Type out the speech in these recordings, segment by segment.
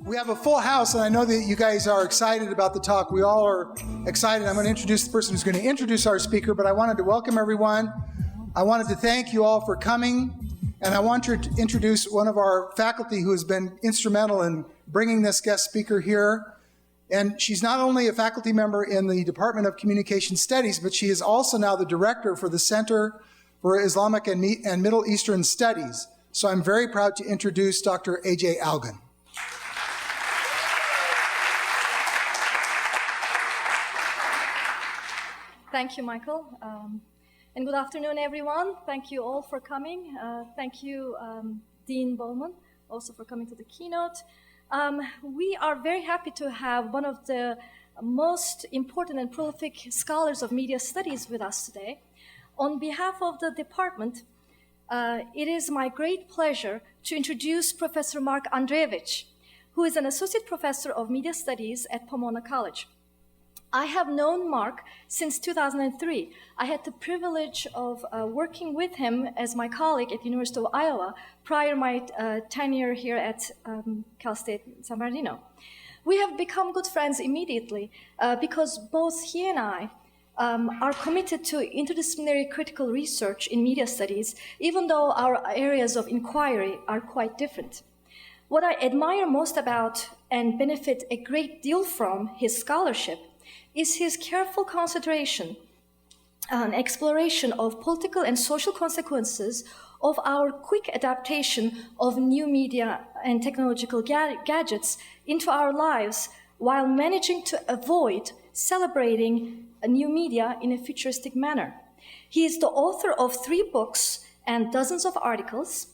We have a full house, and I know that you guys are excited about the talk. We all are excited. I'm going to introduce the person who's going to introduce our speaker, but I wanted to welcome everyone. I wanted to thank you all for coming, and I want to introduce one of our faculty who has been instrumental in bringing this guest speaker here. And she's not only a faculty member in the Department of Communication Studies, but she is also now the director for the Center for Islamic and Middle Eastern Studies. So I'm very proud to introduce Dr. Ece Algan. Thank you, Michael. And good afternoon, everyone. Thank you all for coming. Thank you, Dean Bowman, also for coming to the keynote. We are very happy to have one of the most important and prolific scholars of media studies with us today. On behalf of the department, it is my great pleasure to introduce Professor Mark Andrejevic, who is an associate professor of media studies at Pomona College. I have known Mark since 2003. I had the privilege of working with him as my colleague at the University of Iowa prior my tenure here at Cal State San Bernardino. We have become good friends immediately because both he and I are committed to interdisciplinary critical research in media studies, even though our areas of inquiry are quite different. What I admire most about and benefit a great deal from his scholarship is his careful consideration and exploration of political and social consequences of our quick adaptation of new media and technological gadgets into our lives while managing to avoid celebrating new media in a futuristic manner. He is the author of 3 books and dozens of articles.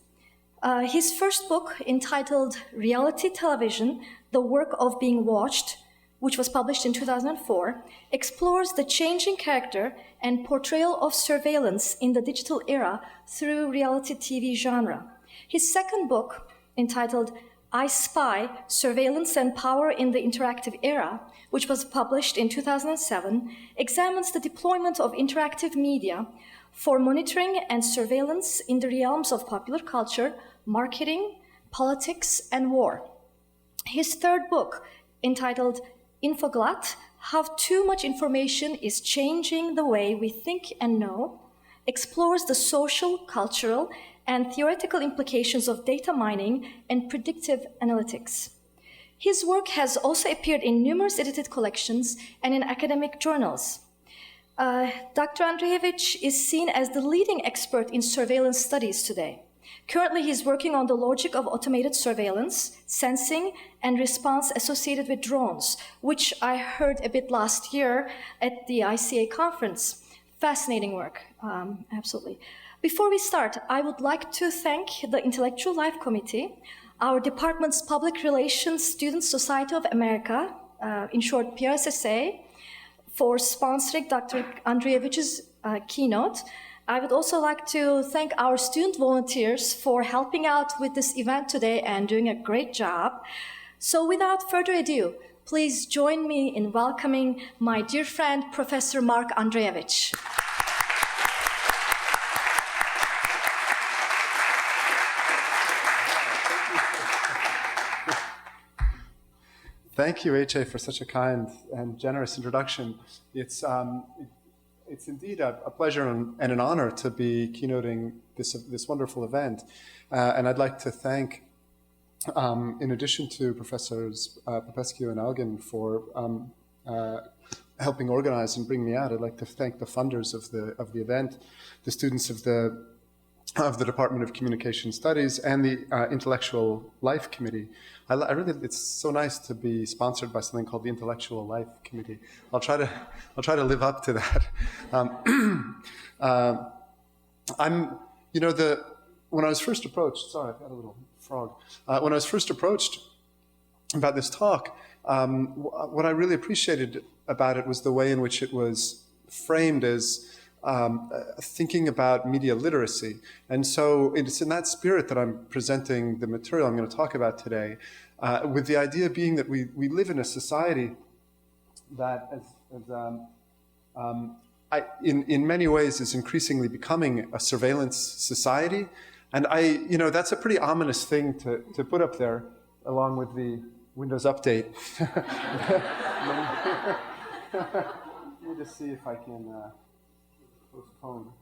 His first book, entitled Reality Television, The Work of Being Watched, which was published in 2004, explores the changing character and portrayal of surveillance in the digital era through reality TV genre. His second book, entitled I Spy, Surveillance and Power in the Interactive Era, which was published in 2007, examines the deployment of interactive media for monitoring and surveillance in the realms of popular culture, marketing, politics, and war. His third book, entitled Infoglut, How Too Much Information is Changing the Way We Think and Know, explores the social, cultural, and theoretical implications of data mining and predictive analytics. His work has also appeared in numerous edited collections and in academic journals. Dr. Andrejevic is seen as the leading expert in surveillance studies today. Currently, he's working on the logic of automated surveillance, sensing, and response associated with drones, which I heard a bit last year at the ICA conference. Fascinating work, absolutely. Before we start, I would like to thank the Intellectual Life Committee, our department's Public Relations Student Society of America, in short PRSSA, for sponsoring Dr. Andrejevic's keynote. I would also like to thank our student volunteers for helping out with this event today and doing a great job. So without further ado, please join me in welcoming my dear friend, Professor Mark Andrejevic. Thank you, Ece, for such a kind and generous introduction. It's indeed a pleasure and an honor to be keynoting this wonderful event. And I'd like to thank, in addition to Professors Popescu and Algan for helping organize and bring me out, I'd like to thank the funders of the event, the students of the Department of Communication Studies, and the Intellectual Life Committee. It's so nice to be sponsored by something called the Intellectual Life Committee. I'll try to live up to that. When I was first approached, sorry, I've got a little frog. When I was first approached about this talk, what I really appreciated about it was the way in which it was framed as thinking about media literacy. And so it's in that spirit that I'm presenting the material I'm going to talk about today, with the idea being that we live in a society that, in many ways, is increasingly becoming a surveillance society. And that's a pretty ominous thing to put up there, along with the Windows Update. Let me just see if I can postpone.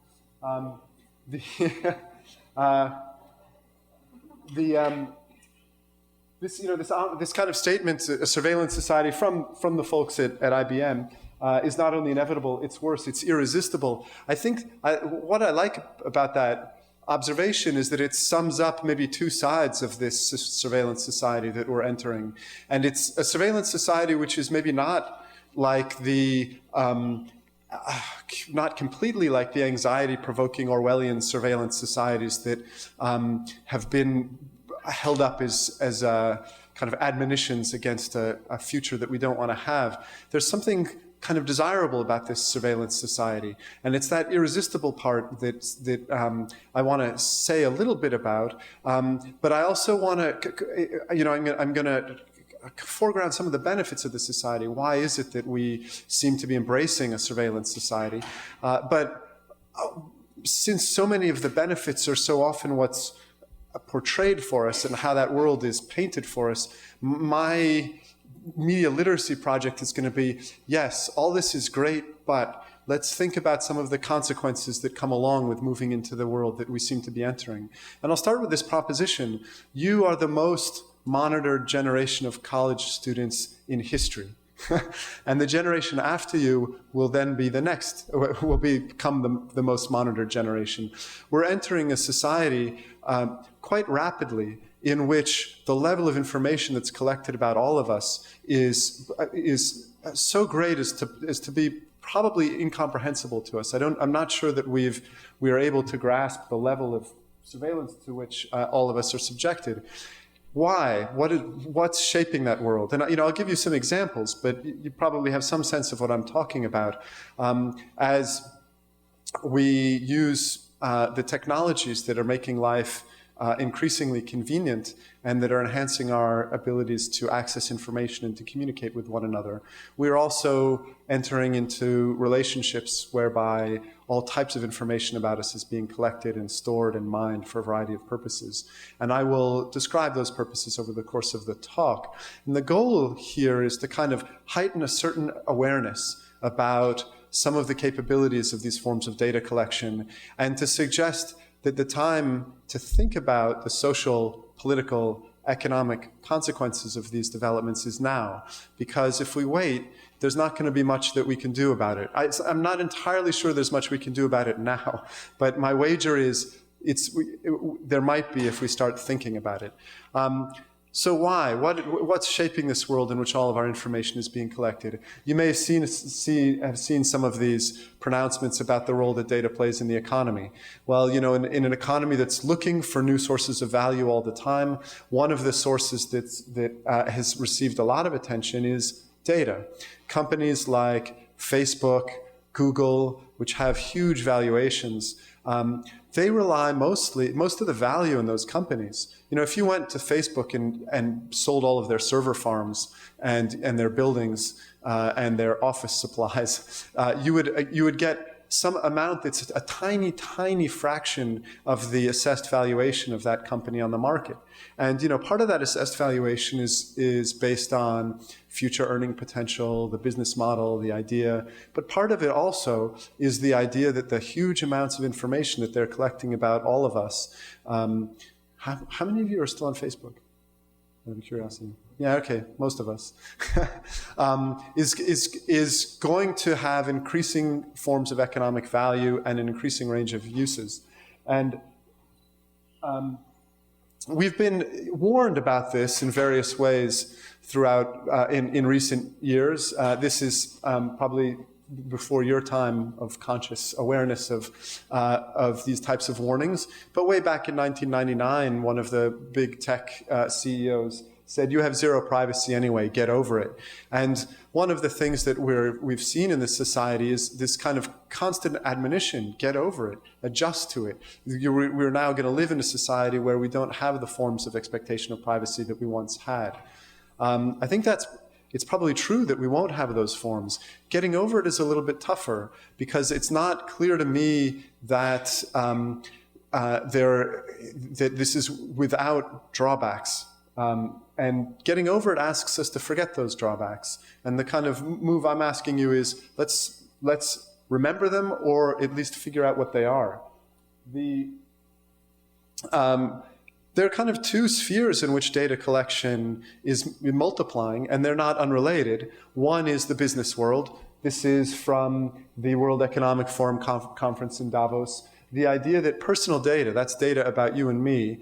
This kind of statement, a surveillance society from the folks at IBM, is not only inevitable, it's worse, it's irresistible. I think what I like about that observation is that it sums up maybe two sides of this surveillance society that we're entering. And it's a surveillance society which is maybe not like the, not completely like the anxiety-provoking Orwellian surveillance societies that have been held up as kind of admonitions against a future that we don't want to have. There's something kind of desirable about this surveillance society, and it's that irresistible part that I want to say a little bit about. But I also want to, I'm going to foreground some of the benefits of the society. Why is it that we seem to be embracing a surveillance society? But since so many of the benefits are so often what's portrayed for us and how that world is painted for us, my media literacy project is going to be, yes, all this is great, but let's think about some of the consequences that come along with moving into the world that we seem to be entering. And I'll start with this proposition. You are the most monitored generation of college students in history. And the generation after you will then be the next, will become the most monitored generation. We're entering a society quite rapidly in which the level of information that's collected about all of us is so great as to be probably incomprehensible to us. I'm not sure that we are able to grasp the level of surveillance to which all of us are subjected. Why? What's shaping that world? And I'll give you some examples, but you probably have some sense of what I'm talking about. As we use the technologies that are making life increasingly convenient and that are enhancing our abilities to access information and to communicate with one another, we're also entering into relationships whereby all types of information about us is being collected and stored and mined for a variety of purposes. And I will describe those purposes over the course of the talk. And the goal here is to kind of heighten a certain awareness about some of the capabilities of these forms of data collection and to suggest that the time to think about the social, political, economic consequences of these developments is now. Because if we wait, there's not going to be much that we can do about it. I'm not entirely sure there's much we can do about it now, but my wager is there might be if we start thinking about it. So why? What's shaping this world in which all of our information is being collected? You may have seen some of these pronouncements about the role that data plays in the economy. Well, in an economy that's looking for new sources of value all the time, one of the sources that has received a lot of attention is data. Companies like Facebook, Google, which have huge valuations, they rely most of the value in those companies. If you went to Facebook and sold all of their server farms and their buildings and their office supplies, you would get some amount that's a tiny, tiny fraction of the assessed valuation of that company on the market. And part of that assessed valuation is based on future earning potential, the business model, the idea. But part of it also is the idea that the huge amounts of information that they're collecting about all of us. How many of you are still on Facebook? Out of curiosity. Yeah, okay, most of us. is going to have increasing forms of economic value and an increasing range of uses. And we've been warned about this in various ways throughout in recent years. This is probably before your time of conscious awareness of these types of warnings. But way back in 1999, one of the big tech CEOs said, "You have zero privacy anyway, get over it." And one of the things that we've seen in this society is this kind of constant admonition, get over it, adjust to it. We're now going to live in a society where we don't have the forms of expectation of privacy that we once had. I think it's probably true that we won't have those forms. Getting over it is a little bit tougher because it's not clear to me that that this is without drawbacks. And getting over it asks us to forget those drawbacks. And the kind of move I'm asking you is, let's remember them, or at least figure out what they are. There are kind of two spheres in which data collection is multiplying, and they're not unrelated. One is the business world. This is from the World Economic Forum conference in Davos. The idea that personal data, that's data about you and me,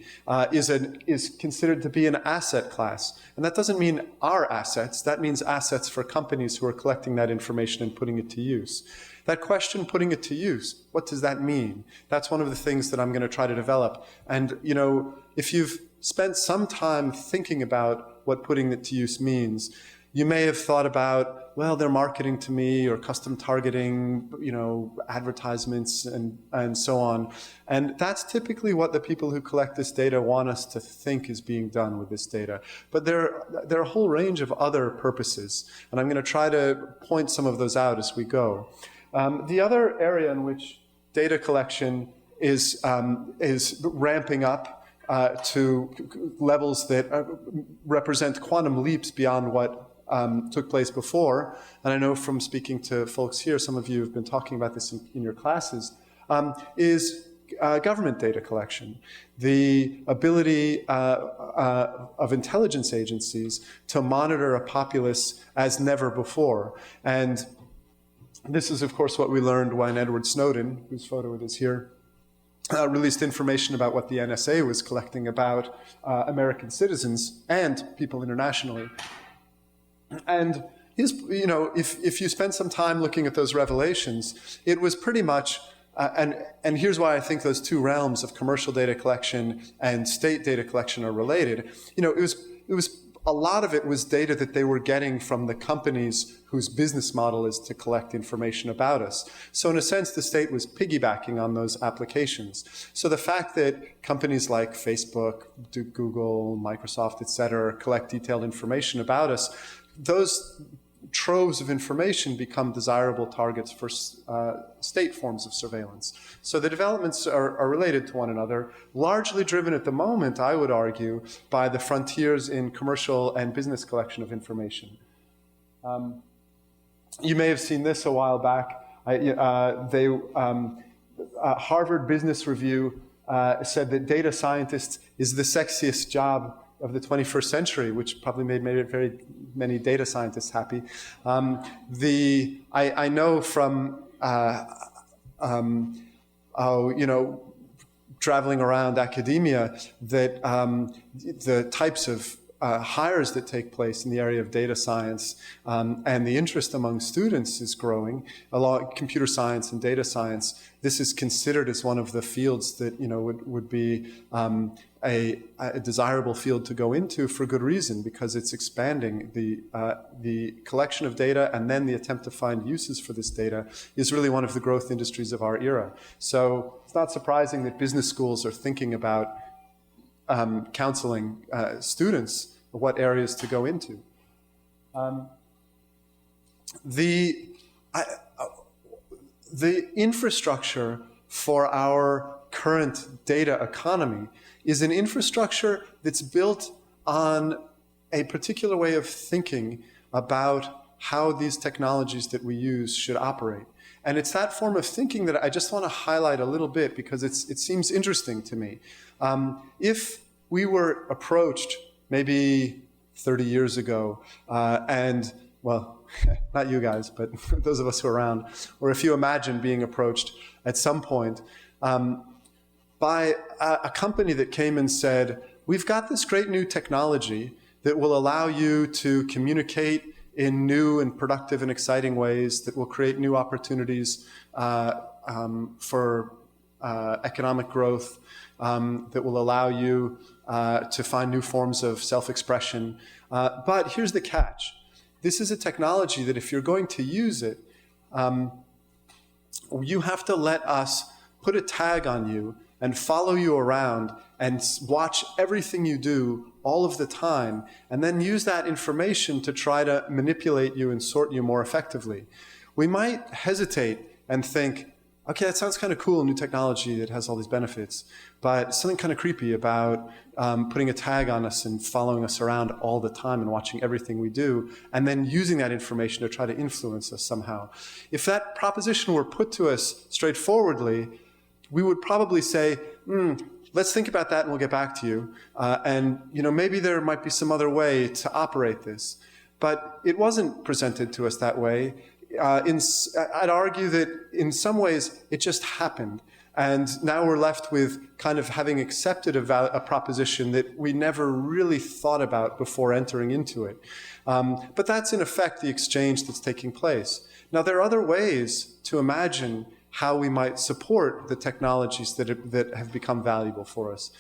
is considered to be an asset class. And that doesn't mean our assets. That means assets for companies who are collecting that information and putting it to use. That question, putting it to use, what does that mean? That's one of the things that I'm going to try to develop. And, you know, if you've spent some time thinking about what putting it to use means, you may have thought about, well, they're marketing to me, or custom targeting, you know, advertisements and so on. And that's typically what the people who collect this data want us to think is being done with this data. But there are a whole range of other purposes, and I'm going to try to point some of those out as we go. The other area in which data collection is ramping up to levels that represent quantum leaps beyond what took place before, and I know from speaking to folks here, some of you have been talking about this in your classes, is government data collection. The ability of intelligence agencies to monitor a populace as never before. And this is, of course, what we learned when Edward Snowden, whose photo it is here, released information about what the NSA was collecting about American citizens and people internationally. And you know, if you spend some time looking at those revelations, it was pretty much, and here's why I think those two realms of commercial data collection and state data collection are related. You know, it was a lot of it was data that they were getting from the companies whose business model is to collect information about us. So in a sense, the state was piggybacking on those applications. So the fact that companies like Facebook, Google, Microsoft, et cetera, collect detailed information about us, those troves of information become desirable targets for state forms of surveillance. So the developments are related to one another, largely driven at the moment, I would argue, by the frontiers in commercial and business collection of information. You may have seen this a while back. Harvard Business Review said that data scientist is the sexiest job of the 21st century, which probably made very many data scientists happy. I know from you know, traveling around academia that the types of hires that take place in the area of data science and the interest among students is growing. A lot, computer science and data science. This is considered as one of the fields that, you know, would be a desirable field to go into for good reason, because it's expanding the collection of data, and then the attempt to find uses for this data is really one of the growth industries of our era. So it's not surprising that business schools are thinking about counseling students what areas to go into. The infrastructure for our current data economy is an infrastructure that's built on a particular way of thinking about how these technologies that we use should operate. And it's that form of thinking that I just want to highlight a little bit, because it seems interesting to me. If we were approached maybe 30 years ago, and, well, not you guys, but those of us who are around, or if you imagine being approached at some point by a company that came and said, we've got this great new technology that will allow you to communicate in new and productive and exciting ways, that will create new opportunities for economic growth, that will allow you to find new forms of self-expression. But here's the catch. This is a technology that if you're going to use it, you have to let us put a tag on you and follow you around and watch everything you do all of the time, and then use that information to try to manipulate you and sort you more effectively. We might hesitate and think, okay, that sounds kind of cool, new technology that has all these benefits, but something kind of creepy about putting a tag on us and following us around all the time and watching everything we do, and then using that information to try to influence us somehow. If that proposition were put to us straightforwardly, we would probably say, let's think about that and we'll get back to you. And maybe there might be some other way to operate this. But it wasn't presented to us that way. I'd argue that in some ways it just happened. And now we're left with kind of having accepted a proposition that we never really thought about before entering into it. But that's in effect the exchange that's taking place. Now there are other ways to imagine how we might support the technologies that have become valuable for us.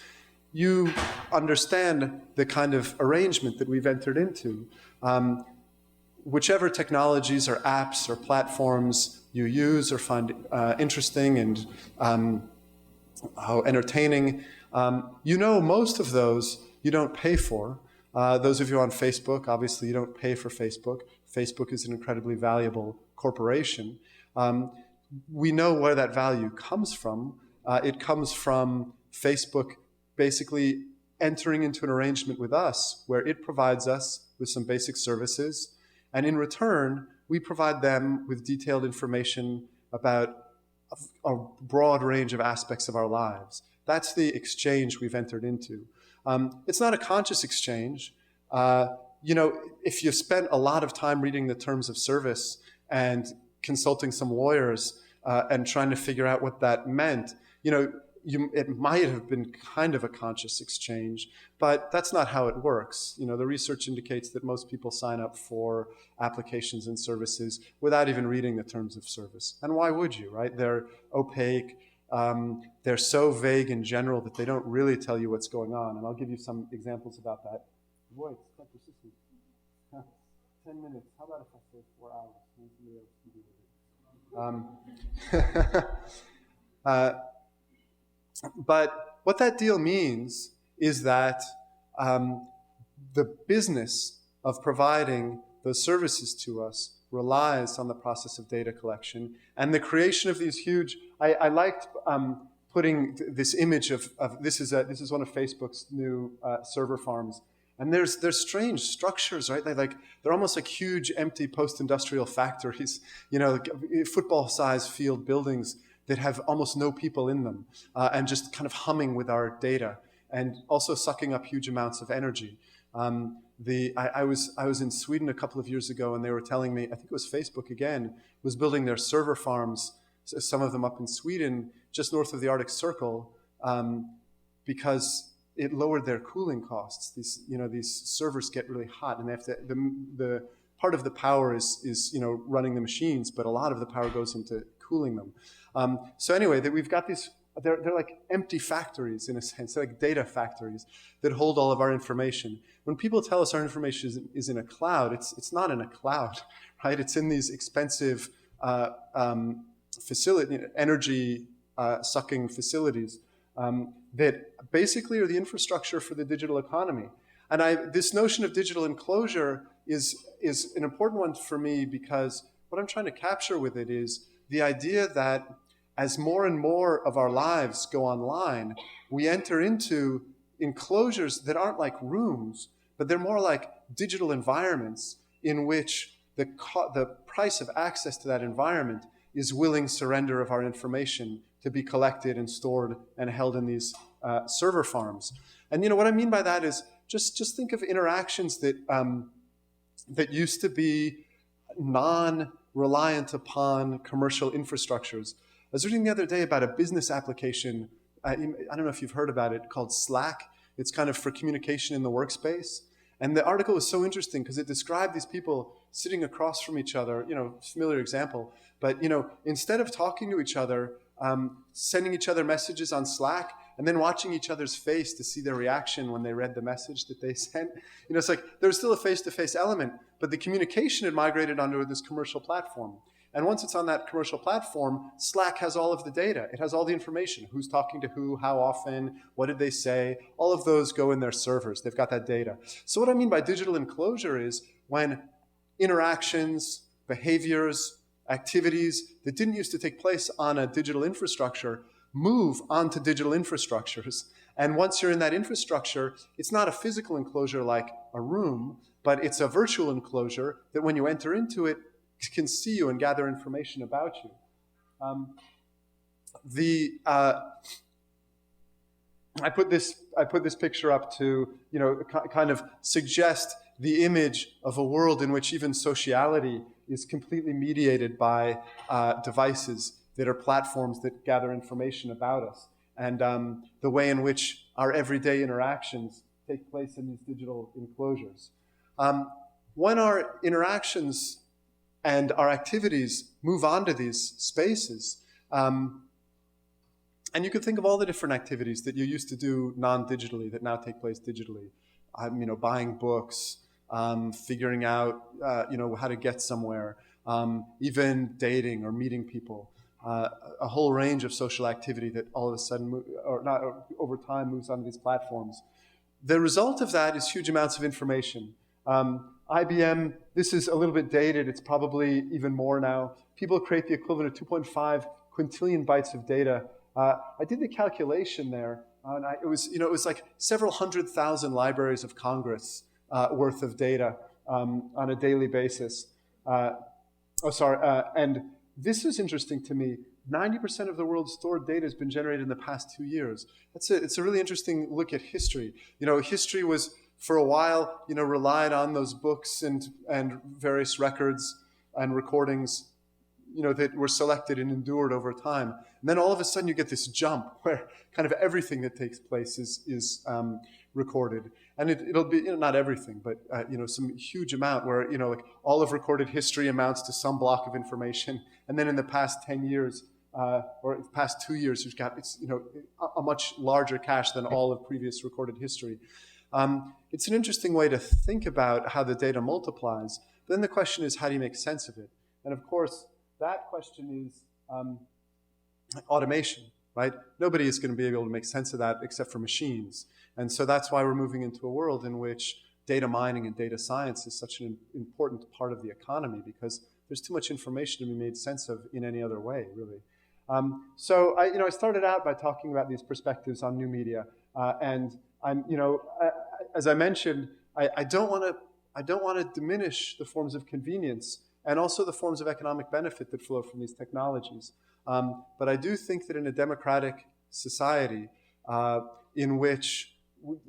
You understand the kind of arrangement that we've entered into. Whichever technologies or apps or platforms you use or find interesting and entertaining, most of those you don't pay for. Those of you on Facebook, obviously you don't pay for Facebook. Facebook is an incredibly valuable corporation. We know where that value comes from. It comes from Facebook basically entering into an arrangement with us where it provides us with some basic services. And in return, we provide them with detailed information about a broad range of aspects of our lives. That's the exchange we've entered into. It's not a conscious exchange. If you spent a lot of time reading the terms of service and consulting some lawyers and trying to figure out what that meant, it might have been kind of a conscious exchange, but that's not how it works. The research indicates that most people sign up for applications and services without even reading the terms of service. And why would you, right? They're opaque. They're so vague in general that they don't really tell you what's going on. And I'll give you some examples about that. Boy, it's quite persistent. 10 minutes. How about if I say 4 hours? But what that deal means is that the business of providing those services to us relies on the process of data collection and the creation of these huge. I liked putting this image of this is one of Facebook's new server farms, and there's strange structures, right? They're almost like huge empty post-industrial factories, football-sized field buildings that have almost no people in them, and just kind of humming with our data, and also sucking up huge amounts of energy. I was in Sweden a couple of years ago, and they were telling me, I think it was Facebook again, was building their server farms, some of them up in Sweden, just north of the Arctic Circle, because it lowered their cooling costs. These servers get really hot, and they have to. The part of the power is running the machines, but a lot of the power goes into cooling them. So anyway, we've got these, they're like empty factories in a sense, like data factories that hold all of our information. When people tell us our information is in a cloud, it's not in a cloud, right? It's in these expensive energy sucking facilities that basically are the infrastructure for the digital economy. And this notion of digital enclosure is an important one for me, because what I'm trying to capture with it is the idea that as more and more of our lives go online, we enter into enclosures that aren't like rooms, but they're more like digital environments in which the price of access to that environment is willing surrender of our information to be collected and stored and held in these server farms. And what I mean by that is just think of interactions that used to be non-reliant upon commercial infrastructures. I was reading the other day about a business application, I don't know if you've heard about it, called Slack. It's kind of for communication in the workspace. And the article was so interesting because it described these people sitting across from each other, familiar example, but instead of talking to each other, sending each other messages on Slack, and then watching each other's face to see their reaction when they read the message that they sent. It's like there's still a face-to-face element, but the communication had migrated onto this commercial platform. And once it's on that commercial platform, Slack has all of the data. It has all the information. Who's talking to who, how often, what did they say? All of those go in their servers. They've got that data. So what I mean by digital enclosure is when interactions, behaviors, activities that didn't used to take place on a digital infrastructure move onto digital infrastructures. And once you're in that infrastructure, it's not a physical enclosure like a room, but it's a virtual enclosure that when you enter into it, can see you and gather information about you. I put this picture up to, kind of suggest the image of a world in which even sociality is completely mediated by devices that are platforms that gather information about us, and the way in which our everyday interactions take place in these digital enclosures. When our interactions and our activities move onto these spaces, and you can think of all the different activities that you used to do non-digitally that now take place digitally. Buying books, figuring out, how to get somewhere, even dating or meeting people. A whole range of social activity that all of a sudden, over time, moves onto these platforms. The result of that is huge amounts of information. IBM, this is a little bit dated. It's probably even more now. People create the equivalent of 2.5 quintillion bytes of data. I did the calculation there, and it was like several 100,000 libraries of Congress worth of data on a daily basis. And this is interesting to me. 90% of the world's stored data has been generated in the past 2 years. It's a really interesting look at history. History was, for a while, relied on those books and various records and recordings, that were selected and endured over time. And then all of a sudden you get this jump where kind of everything that takes place is recorded. And it'll be, not everything, but, some huge amount where, like all of recorded history amounts to some block of information. And then in the past 10 years, or the past 2 years, you've got, a much larger cache than all of previous recorded history. It's an interesting way to think about how the data multiplies. But then the question is, how do you make sense of it? And of course, that question is automation, right? Nobody is going to be able to make sense of that except for machines. And so that's why we're moving into a world in which data mining and data science is such an important part of the economy, because there's too much information to be made sense of in any other way, really. So I started out by talking about these perspectives on new media, and I'm, as I mentioned, I don't want to diminish the forms of convenience and also the forms of economic benefit that flow from these technologies. But I do think that in a democratic society in which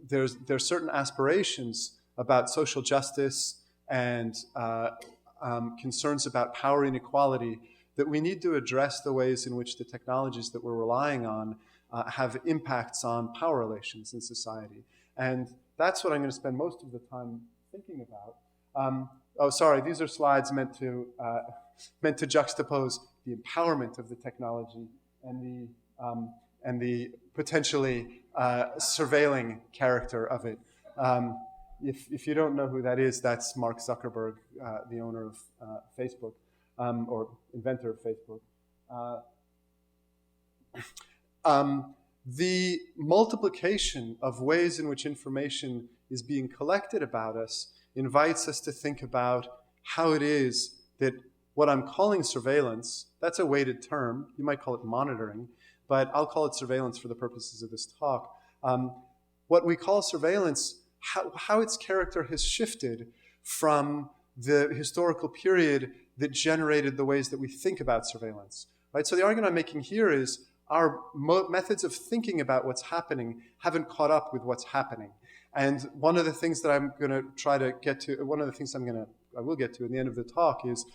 there's certain aspirations about social justice and concerns about power inequality, that we need to address the ways in which the technologies that we're relying on have impacts on power relations in society. And that's what I'm going to spend most of the time thinking about. These are slides meant to juxtapose the empowerment of the technology and the potentially surveilling character of it. If you don't know who that is, that's Mark Zuckerberg, the owner of Facebook, or inventor of Facebook. The multiplication of ways in which information is being collected about us invites us to think about how it is that what I'm calling surveillance, that's a weighted term, you might call it monitoring, but I'll call it surveillance for the purposes of this talk. What we call surveillance, how its character has shifted from the historical period that generated the ways that we think about surveillance. Right? So the argument I'm making here is our methods of thinking about what's happening haven't caught up with what's happening. And one of the things that I'm going to try to get to, one of the things I will get to at the end of the talk is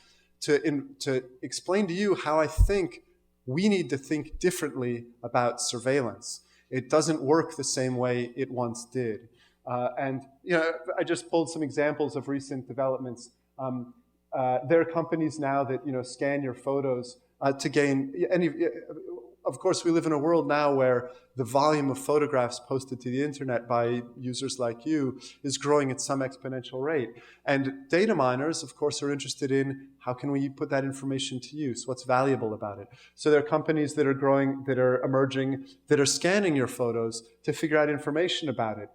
to explain to you how I think we need to think differently about surveillance. It doesn't work the same way it once did. And I just pulled some examples of recent developments. There are companies now that scan your photos to gain any. Of course, we live in a world now where the volume of photographs posted to the internet by users like you is growing at some exponential rate. And data miners, of course, are interested in how can we put that information to use? What's valuable about it? So there are companies that are growing, that are emerging, that are scanning your photos to figure out information about it.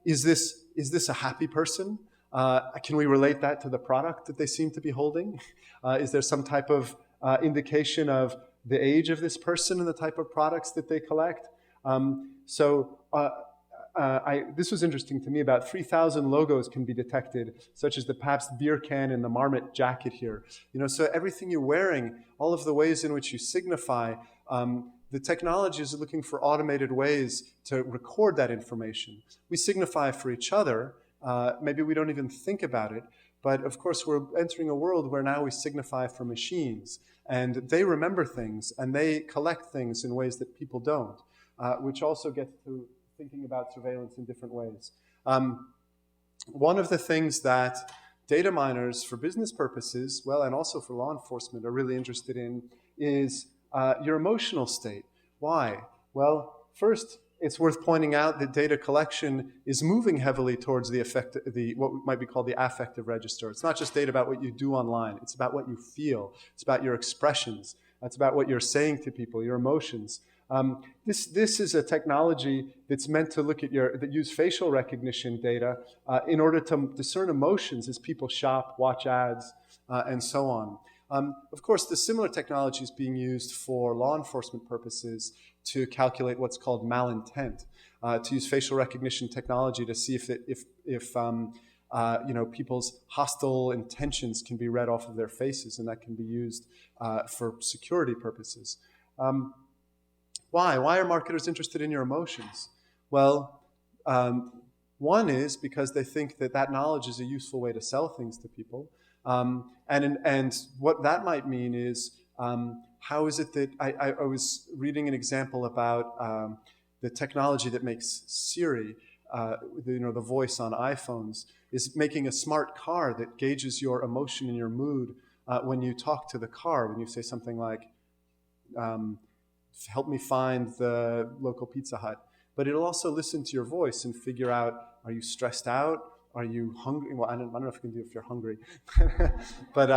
Is this a happy person? Can we relate that to the product that they seem to be holding? Is there some type of indication of the age of this person and the type of products that they collect? This was interesting to me. About 3,000 logos can be detected, such as the Pabst beer can and the Marmot jacket here. So everything you're wearing, all of the ways in which you signify, the technology is looking for automated ways to record that information. We signify for each other. Maybe we don't even think about it. But of course, we're entering a world where now we signify for machines. And they remember things, and they collect things in ways that people don't, which also gets to thinking about surveillance in different ways. One of the things that data miners for business purposes, well, and also for law enforcement, are really interested in is your emotional state. Why? Well, first, it's worth pointing out that data collection is moving heavily towards what might be called the affective register. It's not just data about what you do online. It's about what you feel. It's about your expressions. It's about what you're saying to people, your emotions. This is a technology that's meant to look at that use facial recognition data in order to discern emotions as people shop, watch ads, and so on. Of course, the similar technology is being used for law enforcement purposes to calculate what's called malintent, to use facial recognition technology to see if people's hostile intentions can be read off of their faces, and that can be used for security purposes. Why? Why are marketers interested in your emotions? Well, one is because they think that knowledge is a useful way to sell things to people. And what that might mean is, how is it that I was reading an example about the technology that makes Siri, the voice on iPhones, is making a smart car that gauges your emotion and your mood when you talk to the car, when you say something like, help me find the local Pizza Hut. But it'll also listen to your voice and figure out, are you stressed out? Are you hungry? Well, I don't know if you can do if you're hungry. But,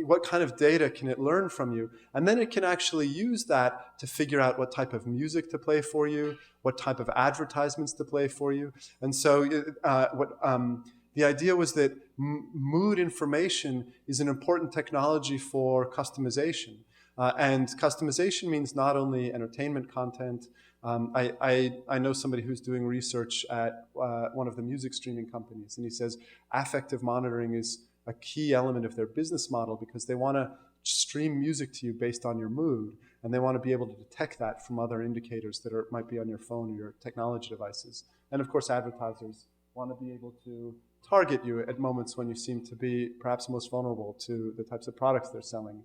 what kind of data can it learn from you? And then it can actually use that to figure out what type of music to play for you, what type of advertisements to play for you. And so the idea was that mood information is an important technology for customization. And customization means not only entertainment content. I know somebody who's doing research at one of the music streaming companies, and he says affective monitoring is a key element of their business model because they want to stream music to you based on your mood, and they want to be able to detect that from other indicators that might be on your phone or your technology devices. And of course, advertisers want to be able to target you at moments when you seem to be perhaps most vulnerable to the types of products they're selling.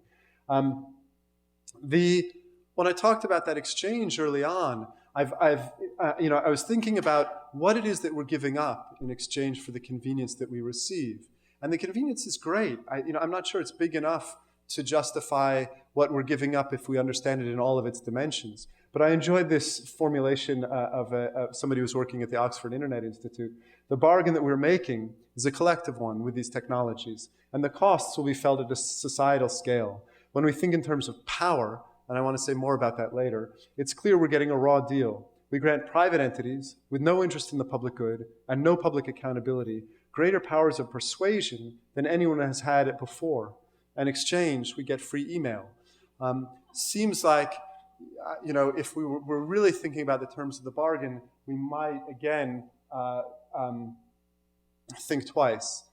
When I talked about that exchange early on, I was thinking about what it is that we're giving up in exchange for the convenience that we receive. And the convenience is great. I'm not sure it's big enough to justify what we're giving up if we understand it in all of its dimensions. But I enjoyed this formulation of somebody who was working at the Oxford Internet Institute. The bargain that we're making is a collective one with these technologies, and the costs will be felt at a societal scale. When we think in terms of power, and I want to say more about that later, it's clear we're getting a raw deal. We grant private entities with no interest in the public good and no public accountability greater powers of persuasion than anyone has had it before. In exchange, we get free email. Seems like, if we were really thinking about the terms of the bargain, we might, again, think twice.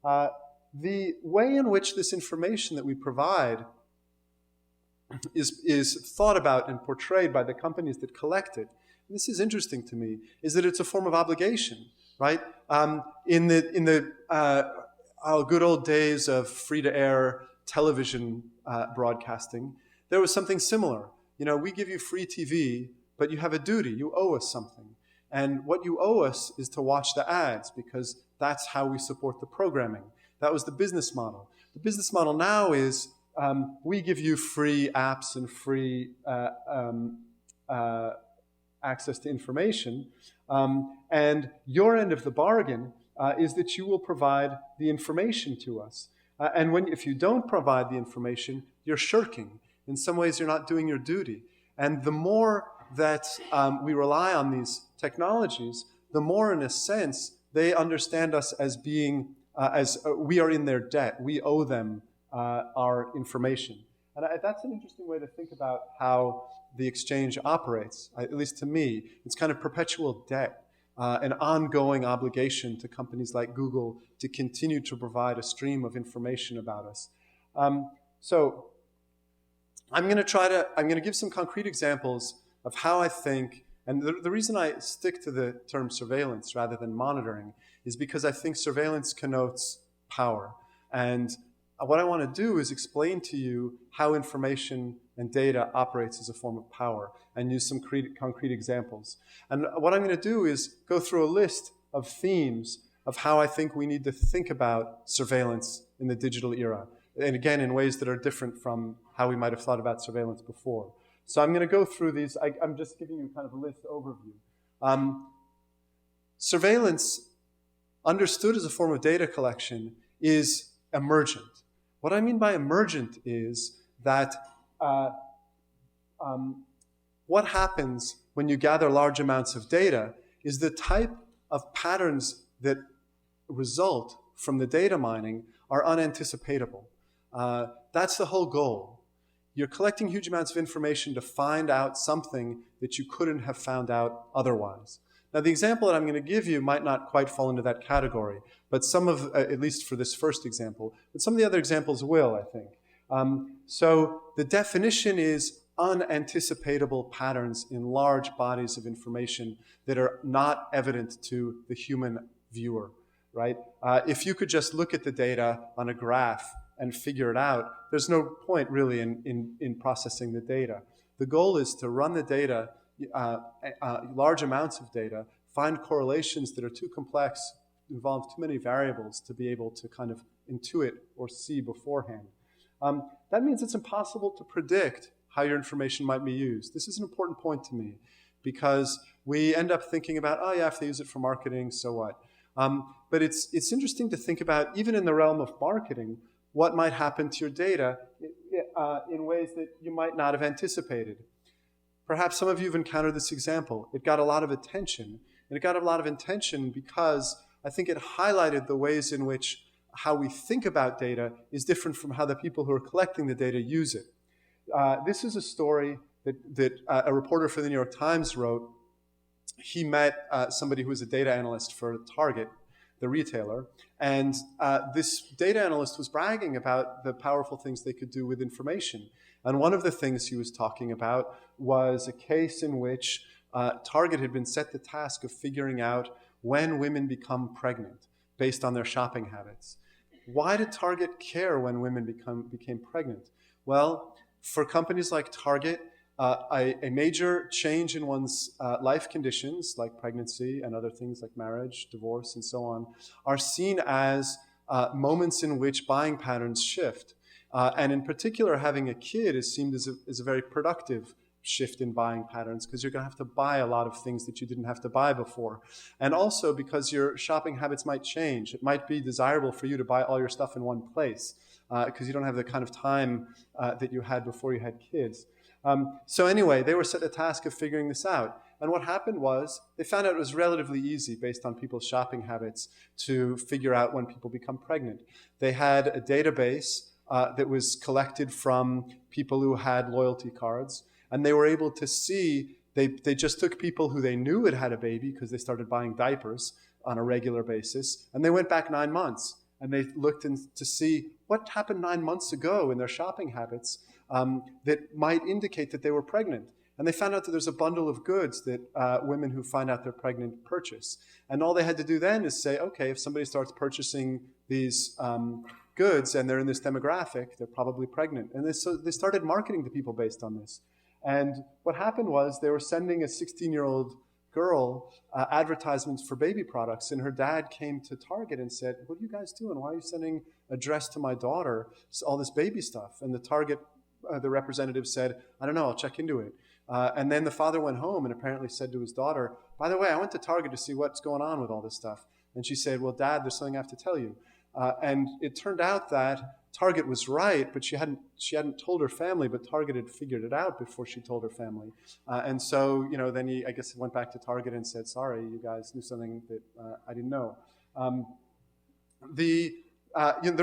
The way in which this information that we provide is thought about and portrayed by the companies that collect it. And this is interesting to me, is that it's a form of obligation, right? In the good old days of free-to-air television broadcasting, there was something similar. We give you free TV, but you have a duty. You owe us something. And what you owe us is to watch the ads, because that's how we support the programming. That was the business model. The business model now is we give you free apps and free access to information, and your end of the bargain is that you will provide the information to us. And if you don't provide the information, you're shirking. In some ways, you're not doing your duty. And the more that we rely on these technologies, the more, in a sense, they understand us as being, we are in their debt. We owe them our information. And that's an interesting way to think about how the exchange operates. At least to me, it's kind of perpetual debt, an ongoing obligation to companies like Google to continue to provide a stream of information about us. So I'm going to give some concrete examples of how I think, and the reason I stick to the term surveillance rather than monitoring is because I think surveillance connotes power. And what I want to do is explain to you how information and data operates as a form of power and use some concrete examples. And what I'm going to do is go through a list of themes of how I think we need to think about surveillance in the digital era. And again, in ways that are different from how we might have thought about surveillance before. So I'm going to go through these. I'm just giving you kind of a list overview. Surveillance, understood as a form of data collection, is emergent. What I mean by emergent is that what happens when you gather large amounts of data is the type of patterns that result from the data mining are unanticipatable. That's the whole goal. You're collecting huge amounts of information to find out something that you couldn't have found out otherwise. Now, the example that I'm going to give you might not quite fall into that category, but some of, at least for this first example, but some of the other examples will, I think. So the definition is unanticipatable patterns in large bodies of information that are not evident to the human viewer, right? If you could just look at the data on a graph and figure it out, there's no point really in processing the data. The goal is to run the data, large amounts of data, find correlations that are too complex, involve too many variables to be able to kind of intuit or see beforehand. That means it's impossible to predict how your information might be used. This is an important point to me because we end up thinking about, oh yeah, if they use it for marketing, so what? But it's interesting to think about, even in the realm of marketing, what might happen to your data in ways that you might not have anticipated. Perhaps some of you have encountered this example. It got a lot of attention, and it got a lot of attention because I think it highlighted the ways in which how we think about data is different from how the people who are collecting the data use it. This is a story that a reporter for the New York Times wrote. He met somebody who was a data analyst for Target, the retailer, and this data analyst was bragging about the powerful things they could do with information. And one of the things he was talking about was a case in which Target had been set the task of figuring out when women become pregnant based on their shopping habits. Why did Target care when women became pregnant? Well, for companies like Target, a major change in one's life conditions, like pregnancy and other things like marriage, divorce, and so on, are seen as moments in which buying patterns shift. And in particular, having a kid is seen as a very productive shift in buying patterns because you're going to have to buy a lot of things that you didn't have to buy before. And also because your shopping habits might change. It might be desirable for you to buy all your stuff in one place because you don't have the kind of time that you had before you had kids. So anyway, they were set the task of figuring this out. And what happened was they found out it was relatively easy based on people's shopping habits to figure out when people become pregnant. They had a database that was collected from people who had loyalty cards. And they were able to see, they just took people who they knew had had a baby because they started buying diapers on a regular basis. And they went back 9 months. And they looked to see what happened 9 months ago in their shopping habits that might indicate that they were pregnant. And they found out that there's a bundle of goods that women who find out they're pregnant purchase. And all they had to do then is say, okay, if somebody starts purchasing these goods and they're in this demographic, they're probably pregnant. And they started marketing to people based on this. And what happened was they were sending a 16-year-old girl advertisements for baby products, and her dad came to Target and said, what are you guys doing? Why are you sending a dress to my daughter, all this baby stuff? And the Target, the representative said, I don't know, I'll check into it. And then the father went home and apparently said to his daughter, by the way, I went to Target to see what's going on with all this stuff. And she said, well, Dad, there's something I have to tell you. And it turned out that Target was right, but she hadn't told her family, but Target had figured it out before she told her family. And so, then he, I guess, went back to Target and said, sorry, you guys knew something that I didn't know. The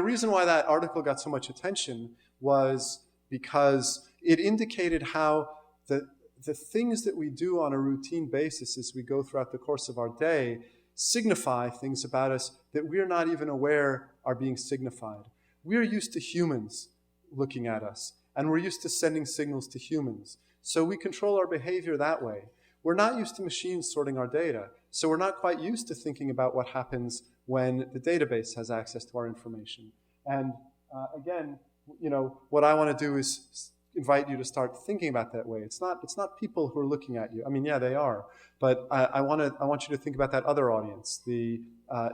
reason why that article got so much attention was because it indicated how the things that we do on a routine basis as we go throughout the course of our day signify things about us that we're not even aware are being signified. We're used to humans looking at us, and we're used to sending signals to humans. So we control our behavior that way. We're not used to machines sorting our data, so we're not quite used to thinking about what happens when the database has access to our information. And again, what I want to do is invite you to start thinking about that way. It's not people who are looking at you. I mean, yeah, they are, but I want you to think about that other audience, the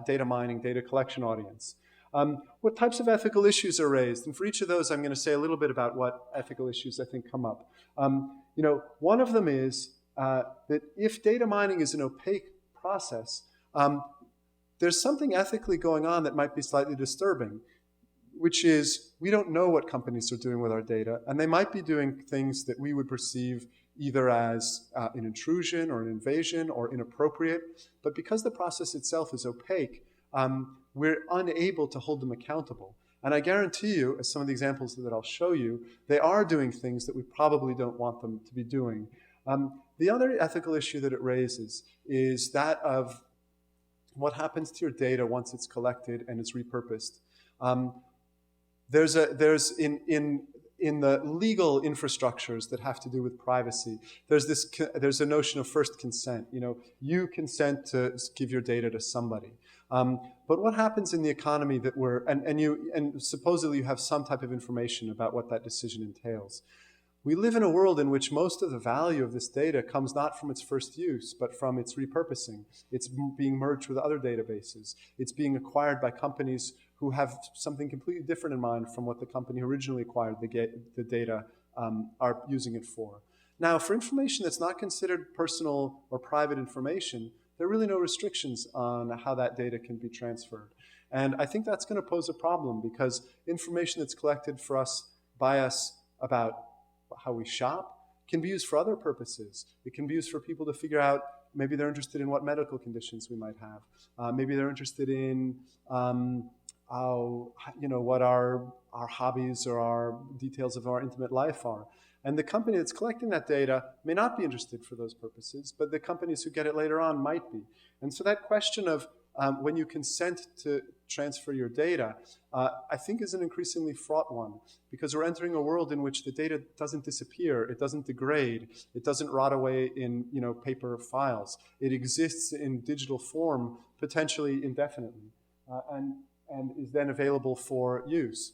data mining, data collection audience. What types of ethical issues are raised? And for each of those, I'm going to say a little bit about what ethical issues I think come up. One of them is that if data mining is an opaque process, there's something ethically going on that might be slightly disturbing, which is we don't know what companies are doing with our data, and they might be doing things that we would perceive either as an intrusion or an invasion or inappropriate, but because the process itself is opaque, we're unable to hold them accountable. And I guarantee you, as some of the examples that I'll show you, they are doing things that we probably don't want them to be doing. The other ethical issue that it raises is that of what happens to your data once it's collected and it's repurposed. In the legal infrastructures that have to do with privacy, there's a notion of first consent. You consent to give your data to somebody. But what happens in the economy that and supposedly you have some type of information about what that decision entails. We live in a world in which most of the value of this data comes not from its first use, but from its repurposing. It's being merged with other databases. It's being acquired by companies who have something completely different in mind from what the company who originally acquired the data are using it for. Now, for information that's not considered personal or private information, there are really no restrictions on how that data can be transferred. And I think that's going to pose a problem because information that's collected by us about how we shop can be used for other purposes. It can be used for people to figure out, maybe they're interested in what medical conditions we might have. Maybe they're interested in what our hobbies or our details of our intimate life are. And the company that's collecting that data may not be interested for those purposes, but the companies who get it later on might be. And so that question of when you consent to transfer your data, I think is an increasingly fraught one, because we're entering a world in which the data doesn't disappear, it doesn't degrade, it doesn't rot away in paper files. It exists in digital form, potentially indefinitely, and is then available for use.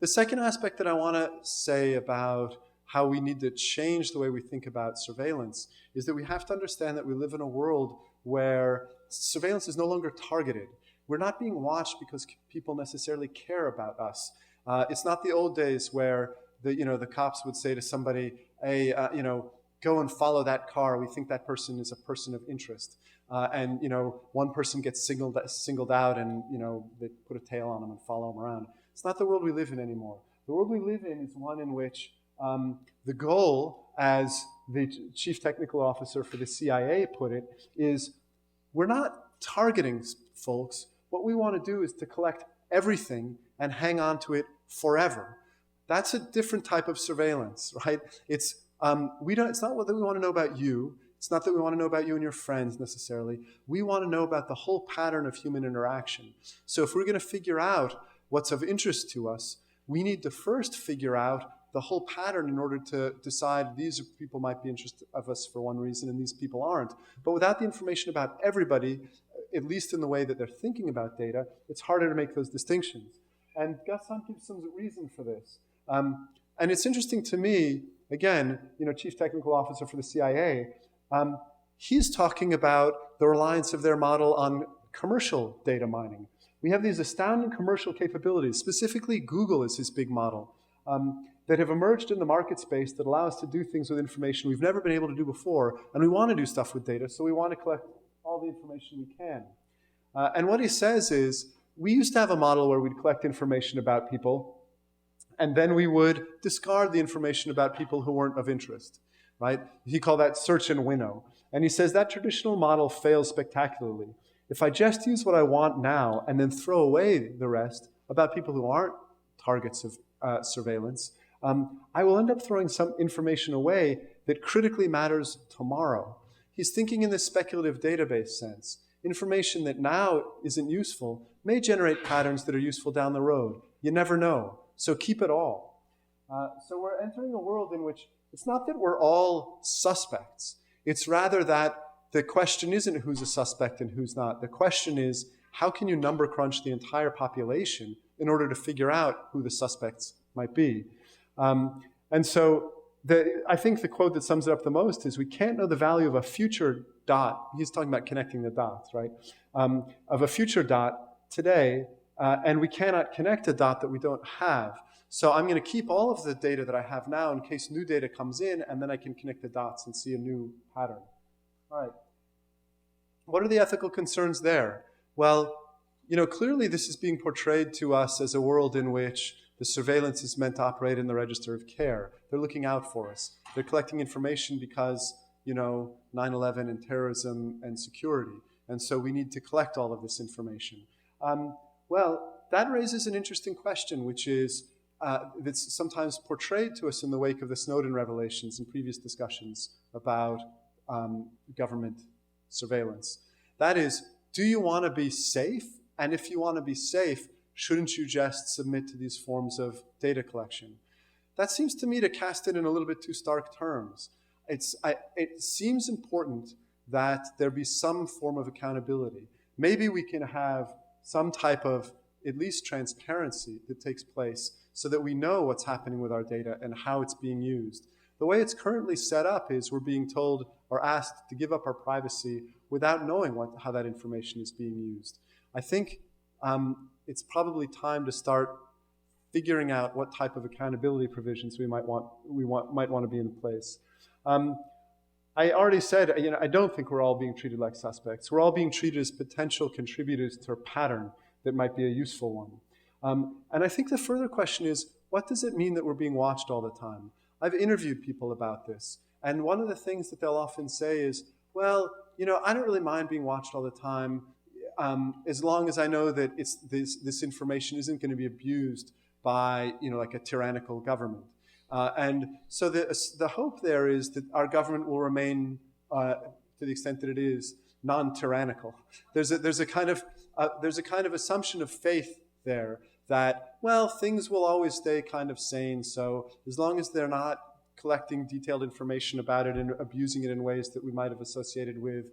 The second aspect that I want to say about how we need to change the way we think about surveillance is that we have to understand that we live in a world where surveillance is no longer targeted. We're not being watched because people necessarily care about us. It's not the old days where the cops would say to somebody, hey, go and follow that car. We think that person is a person of interest. And one person gets singled out and they put a tail on them and follow them around. It's not the world we live in anymore. The world we live in is one in which the goal, as the chief technical officer for the CIA put it, is we're not targeting folks. What we want to do is to collect everything and hang on to it forever. That's a different type of surveillance, right? It's not that we want to know about you. It's not that we want to know about you and your friends necessarily. We want to know about the whole pattern of human interaction. So if we're going to figure out what's of interest to us, we need to first figure out the whole pattern in order to decide these people might be interested of us for one reason and these people aren't. But without the information about everybody, at least in the way that they're thinking about data, it's harder to make those distinctions. And Gaston gives some reason for this. And it's interesting to me, again, Chief Technical Officer for the CIA, he's talking about the reliance of their model on commercial data mining. We have these astounding commercial capabilities, specifically Google is his big model, that have emerged in the market space that allow us to do things with information we've never been able to do before, and we want to do stuff with data, so we want to collect all the information we can. And what he says is, we used to have a model where we'd collect information about people, and then we would discard the information about people who weren't of interest, right? He called that search and winnow. And he says that traditional model fails spectacularly. If I just use what I want now and then throw away the rest about people who aren't targets of surveillance, I will end up throwing some information away that critically matters tomorrow. He's thinking in this speculative database sense. Information that now isn't useful may generate patterns that are useful down the road. You never know. So keep it all. So we're entering a world in which it's not that we're all suspects. It's rather that the question isn't who's a suspect and who's not. The question is, how can you number crunch the entire population in order to figure out who the suspects might be? And so I think the quote that sums it up the most is, we can't know the value of a future dot. He's talking about connecting the dots, right? Of a future dot today, and we cannot connect a dot that we don't have. So I'm going to keep all of the data that I have now in case new data comes in, and then I can connect the dots and see a new pattern. All right. What are the ethical concerns there? Well, clearly this is being portrayed to us as a world in which the surveillance is meant to operate in the register of care. They're looking out for us. They're collecting information because, 9/11 and terrorism and security. And so we need to collect all of this information. Well, that raises an interesting question, which is, that's sometimes portrayed to us in the wake of the Snowden revelations and previous discussions about government surveillance. That is, do you want to be safe? And if you want to be safe, shouldn't you just submit to these forms of data collection? That seems to me to cast it in a little bit too stark terms. It seems important that there be some form of accountability. Maybe we can have some type of at least transparency that takes place so that we know what's happening with our data and how it's being used. The way it's currently set up is we're being told or asked to give up our privacy without knowing how that information is being used. I think it's probably time to start figuring out what type of accountability provisions we might want to be in place. I already said, I don't think we're all being treated like suspects. We're all being treated as potential contributors to a pattern that might be a useful one. And I think the further question is, what does it mean that we're being watched all the time? I've interviewed people about this, and one of the things that they'll often say is, well, I don't really mind being watched all the time, as long as I know that this information isn't going to be abused by, like a tyrannical government. And so the hope there is that our government will remain, to the extent that it is, non-tyrannical. There's a kind of assumption of faith there that, well, things will always stay kind of sane. So as long as they're not collecting detailed information about it and abusing it in ways that we might have associated with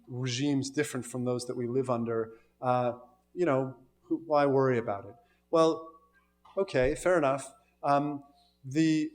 regimes different from those that we live under, why worry about it? Well, okay, fair enough. The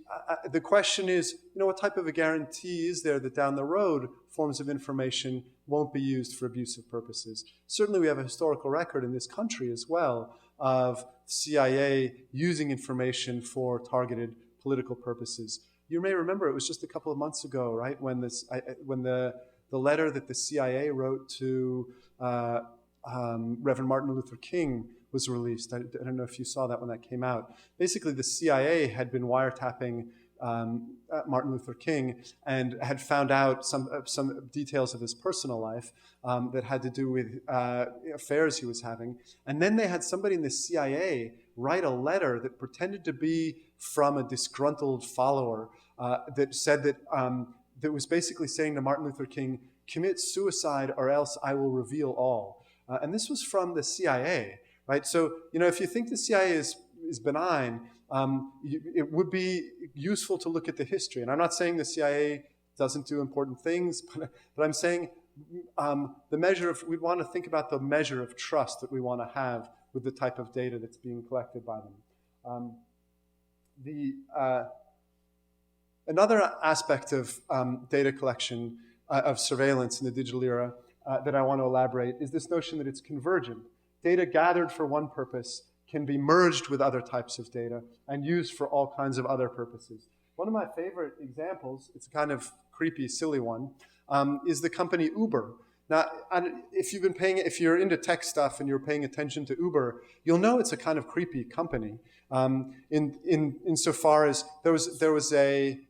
question is, what type of a guarantee is there that down the road forms of information won't be used for abusive purposes? Certainly we have a historical record in this country as well of CIA using information for targeted political purposes. You may remember it was just a couple of months ago, right, when the letter that the CIA wrote to Reverend Martin Luther King was released. I don't know if you saw that when that came out. Basically, the CIA had been wiretapping Martin Luther King and had found out some details of his personal life that had to do with affairs he was having. And then they had somebody in the CIA write a letter that pretended to be from a disgruntled follower that said that was basically saying to Martin Luther King, commit suicide or else I will reveal all. And this was from the CIA. Right, so if you think the CIA is benign, it would be useful to look at the history. And I'm not saying the CIA doesn't do important things, but I'm saying we want to think about the measure of trust that we want to have with the type of data that's being collected by them. Another aspect of data collection, of surveillance in the digital era that I want to elaborate is this notion that it's convergent. Data gathered for one purpose can be merged with other types of data and used for all kinds of other purposes. One of my favorite examples, it's a kind of creepy, silly one, is the company Uber. Now, if you're into tech stuff and you're paying attention to Uber, you'll know it's a kind of creepy company. Insofar as there was a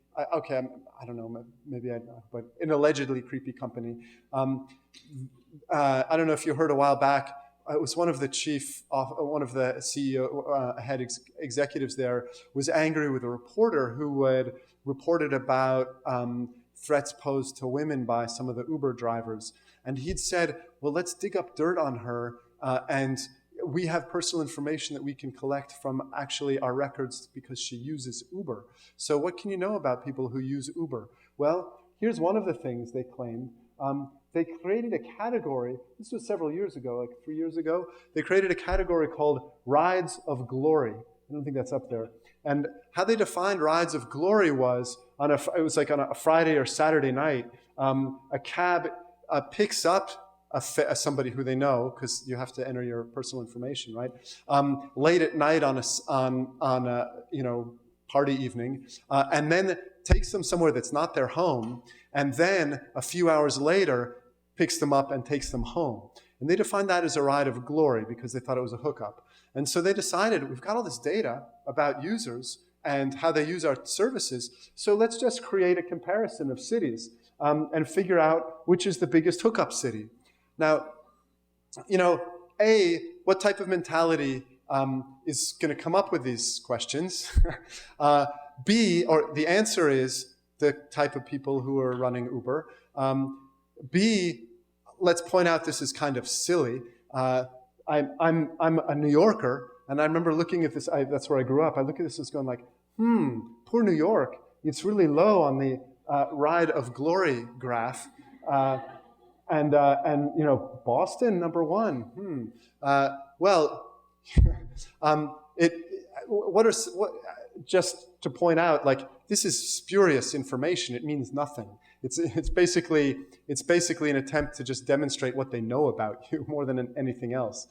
I don't know, maybe I know, but an allegedly creepy company. I don't know if you heard a while back. It was one of the CEO head executives there was angry with a reporter who had reported about threats posed to women by some of the Uber drivers. And he'd said, well, let's dig up dirt on her, and we have personal information that we can collect from actually our records because she uses Uber. So what can you know about people who use Uber? Well, here's one of the things they claimed. They created a category, this was several years ago, like 3 years ago, they created a category called Rides of Glory. I don't think that's up there. And how they defined Rides of Glory was, it was like on a Friday or Saturday night, a cab picks up somebody who they know, because you have to enter your personal information, right? Late at night on a party evening, and then takes them somewhere that's not their home, and then a few hours later picks them up and takes them home. And they defined that as a ride of glory because they thought it was a hookup. And so they decided, we've got all this data about users and how they use our services, so let's just create a comparison of cities and figure out which is the biggest hookup city. Now, A, what type of mentality is going to come up with these questions? B, or the answer is the type of people who are running Uber. B, let's point out this is kind of silly. I'm a New Yorker, and I remember looking at this, that's where I grew up. I look at this as going like, poor New York. It's really low on the ride of glory graph. And Boston, number one. Just to point out, like, this is spurious information. It means nothing. It's basically an attempt to just demonstrate what they know about you more than anything else.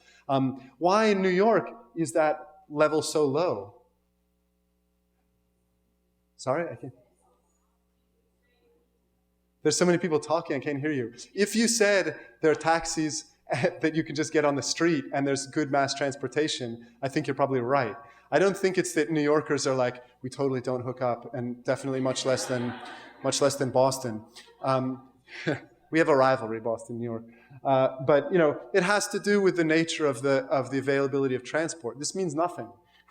Why in New York is that level so low? Sorry, I can't. There's so many people talking, I can't hear you. If you said there are taxis that you can just get on the street and there's good mass transportation, I think you're probably right. I don't think it's that New Yorkers are like, we totally don't hook up, and definitely much less than Boston. We have a rivalry, Boston, New York. But it has to do with the nature of the availability of transport. This means nothing,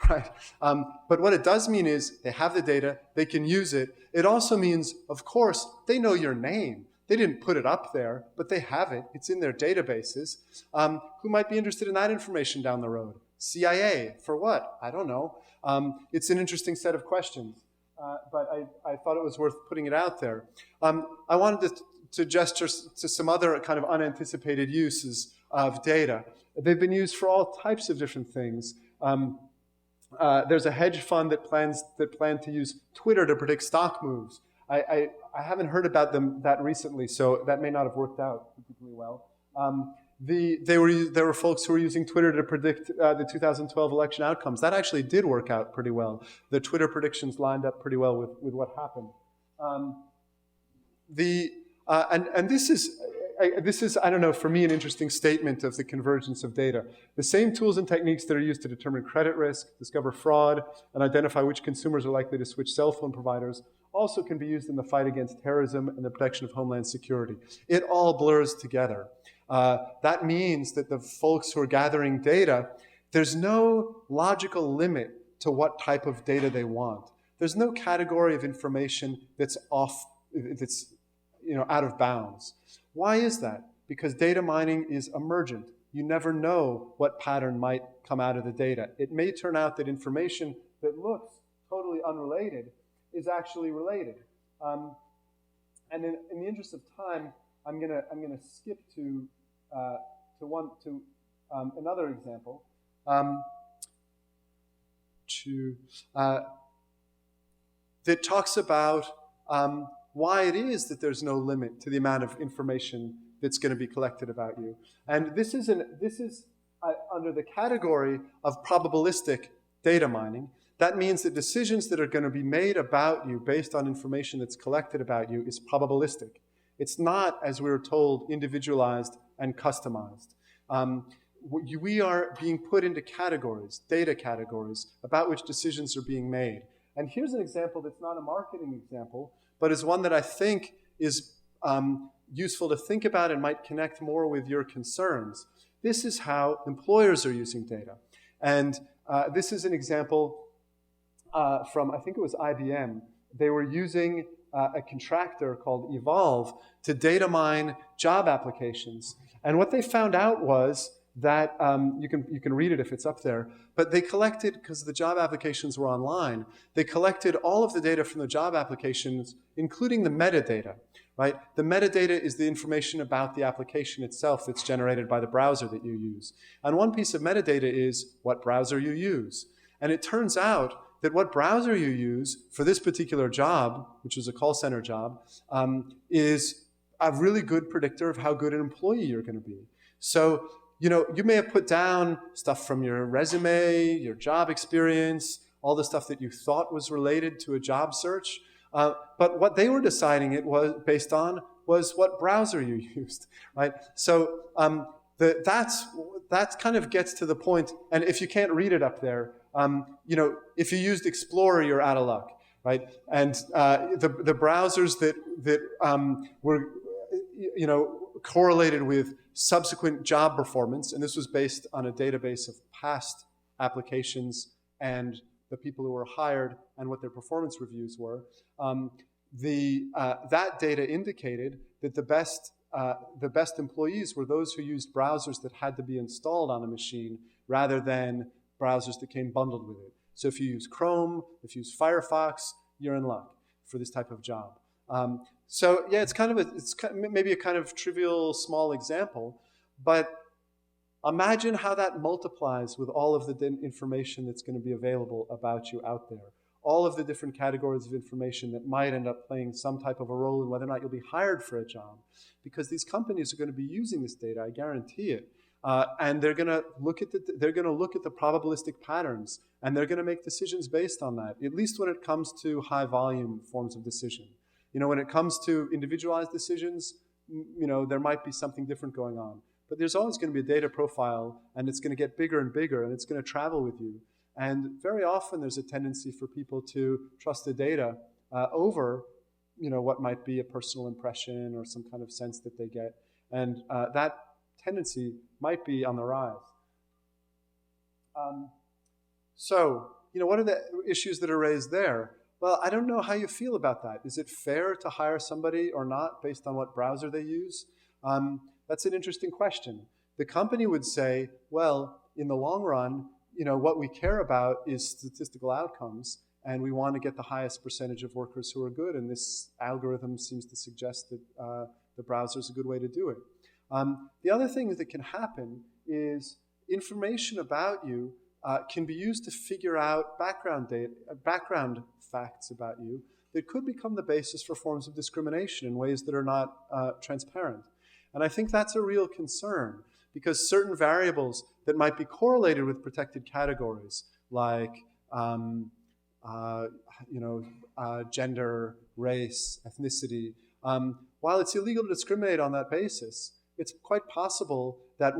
right? But what it does mean is they have the data, they can use it. It also means, of course, they know your name. They didn't put it up there, but they have it. It's in their databases. Who might be interested in that information down the road? CIA, for what? I don't know. It's an interesting set of questions, but I thought it was worth putting it out there. I wanted to gesture to some other kind of unanticipated uses of data. They've been used for all types of different things. There's a hedge fund that planned to use Twitter to predict stock moves. I haven't heard about them that recently, so that may not have worked out particularly well. There were folks who were using Twitter to predict the 2012 election outcomes. That actually did work out pretty well. The Twitter predictions lined up pretty well with what happened. This is, I don't know, for me, an interesting statement of the convergence of data. The same tools and techniques that are used to determine credit risk, discover fraud, and identify which consumers are likely to switch cell phone providers also can be used in the fight against terrorism and the protection of homeland security. It all blurs together. That means that the folks who are gathering data, there's no logical limit to what type of data they want. There's no category of information that's out of bounds. Why is that? Because data mining is emergent. You never know what pattern might come out of the data. It may turn out that information that looks totally unrelated is actually related. And in the interest of time, I'm gonna skip to another example. That talks about why it is that there's no limit to the amount of information that's going to be collected about you. And this is under the category of probabilistic data mining. That means that decisions that are going to be made about you based on information that's collected about you is probabilistic. It's not, as we were told, individualized and customized. We are being put into categories, data categories, about which decisions are being made. And here's an example that's not a marketing example, but is one that I think is useful to think about and might connect more with your concerns. This is how employers are using data. And this is an example from, I think it was IBM. They were using a contractor called Evolve to data mine job applications. And what they found out was that, you can read it if it's up there, but they collected, because the job applications were online, they collected all of the data from the job applications, including the metadata, right? The metadata is the information about the application itself that's generated by the browser that you use. And one piece of metadata is what browser you use. And it turns out that what browser you use for this particular job, which is a call center job, is a really good predictor of how good an employee you're going to be. So, you may have put down stuff from your resume, your job experience, all the stuff that you thought was related to a job search. But what they were deciding it was based on was what browser you used, right? So that kind of gets to the point. And if you can't read it up there, if you used Explorer, you're out of luck, right? And the browsers that were correlated with subsequent job performance, and this was based on a database of past applications and the people who were hired and what their performance reviews were. That data indicated that the best employees were those who used browsers that had to be installed on a machine rather than browsers that came bundled with it. So if you use Chrome, if you use Firefox, you're in luck for this type of job. So yeah, it's maybe a kind of trivial small example, but imagine how that multiplies with all of the information that's going to be available about you out there. All of the different categories of information that might end up playing some type of a role in whether or not you'll be hired for a job. Because these companies are going to be using this data, I guarantee it. And they're going to look at the probabilistic patterns, and they're going to make decisions based on that, at least when it comes to high volume forms of decision. When it comes to individualized decisions, there might be something different going on. But there's always going to be a data profile, and it's going to get bigger and bigger, and it's going to travel with you. And very often there's a tendency for people to trust the data over, what might be a personal impression or some kind of sense that they get. And that tendency might be on the rise. So, what are the issues that are raised there? Well, I don't know how you feel about that. Is it fair to hire somebody or not based on what browser they use? That's an interesting question. The company would say, well, in the long run, what we care about is statistical outcomes, and we want to get the highest percentage of workers who are good, and this algorithm seems to suggest that the browser is a good way to do it. The other thing that can happen is information about you can be used to figure out background facts about you that could become the basis for forms of discrimination in ways that are not transparent. And I think that's a real concern, because certain variables that might be correlated with protected categories, like gender, race, ethnicity, while it's illegal to discriminate on that basis, it's quite possible that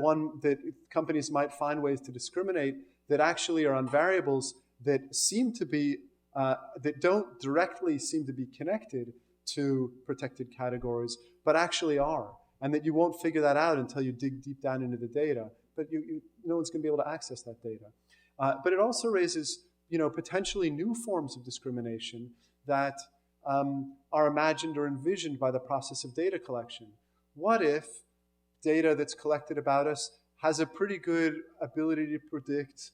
companies might find ways to discriminate that actually are on variables that seem to be that don't directly seem to be connected to protected categories, but actually are, and that you won't figure that out until you dig deep down into the data. But no one's going to be able to access that data. But it also raises, potentially new forms of discrimination that are imagined or envisioned by the process of data collection. What if data that's collected about us has a pretty good ability to predict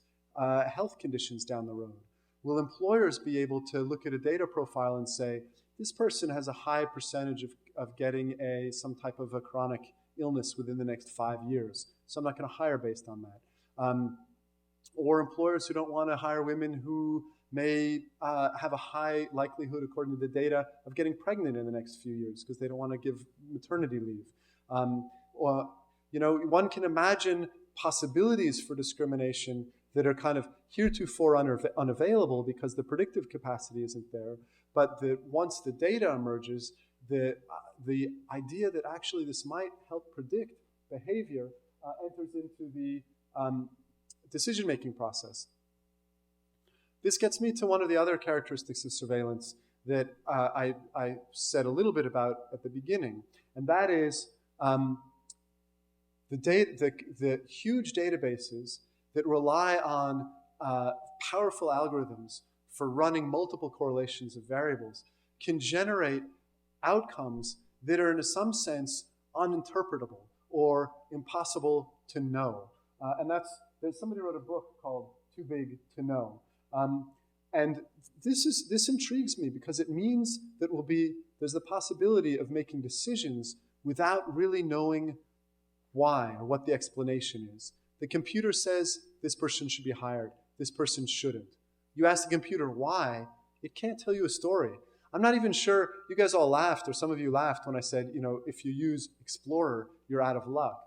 health conditions down the road? Will employers be able to look at a data profile and say, this person has a high percentage of getting some type of a chronic illness within the next 5 years, so I'm not going to hire based on that? Or employers who don't want to hire women who may have a high likelihood, according to the data, of getting pregnant in the next few years because they don't want to give maternity leave. One can imagine possibilities for discrimination that are kind of heretofore unavailable because the predictive capacity isn't there, but that once the data emerges, the idea that actually this might help predict behavior enters into the decision-making process. This gets me to one of the other characteristics of surveillance that I said a little bit about at the beginning, and that is the huge databases that rely on powerful algorithms for running multiple correlations of variables can generate outcomes that are, in some sense, uninterpretable or impossible to know. There's somebody wrote a book called Too Big to Know. And this intrigues me because it means that there's the possibility of making decisions without really knowing why or what the explanation is. The computer says this person should be hired, this person shouldn't. You ask the computer why, it can't tell you a story. I'm not even sure, you guys all laughed, or some of you laughed when I said, if you use Explorer, you're out of luck.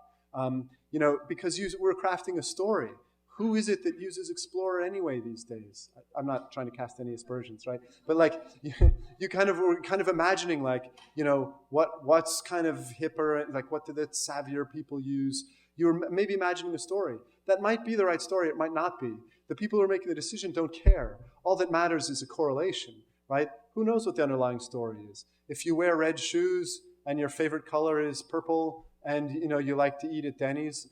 Because we're crafting a story. Who is it that uses Explorer anyway these days? I'm not trying to cast any aspersions, right? But you kind of were kind of imagining what's kind of hipper, what do the savvier people use? You were maybe imagining a story. That might be the right story, it might not be. The people who are making the decision don't care. All that matters is a correlation, right? Who knows what the underlying story is? If you wear red shoes and your favorite color is purple and you like to eat at Denny's,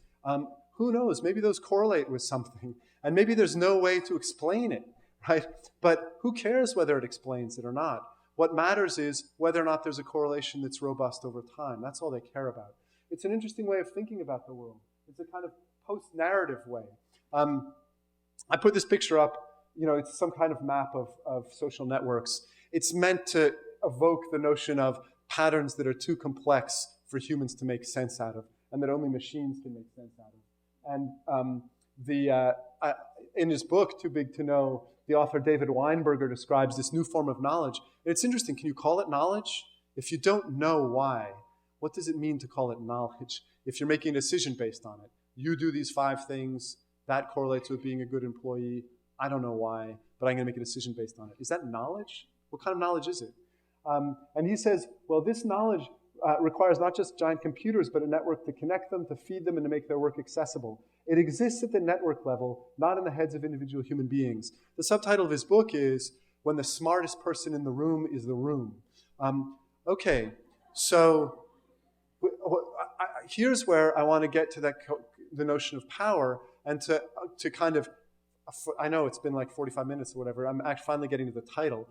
who knows? Maybe those correlate with something. And maybe there's no way to explain it, right? But who cares whether it explains it or not? What matters is whether or not there's a correlation that's robust over time. That's all they care about. It's an interesting way of thinking about the world. It's a kind of post-narrative way. I put this picture up. It's some kind of map of social networks. It's meant to evoke the notion of patterns that are too complex for humans to make sense out of, and that only machines can make sense out of. And in his book, Too Big to Know, the author David Weinberger describes this new form of knowledge. And it's interesting. Can you call it knowledge? If you don't know why, what does it mean to call it knowledge? If you're making a decision based on it, you do these 5 things, that correlates with being a good employee. I don't know why, but I'm going to make a decision based on it. Is that knowledge? What kind of knowledge is it? And he says, well, this knowledge requires not just giant computers, but a network to connect them, to feed them, and to make their work accessible. It exists at the network level, not in the heads of individual human beings. The subtitle of his book is When the Smartest Person in the Room is the Room. Okay, so here's where I want to get to the notion of power and to kind of, I know it's been like 45 minutes or whatever, I'm actually finally getting to the title,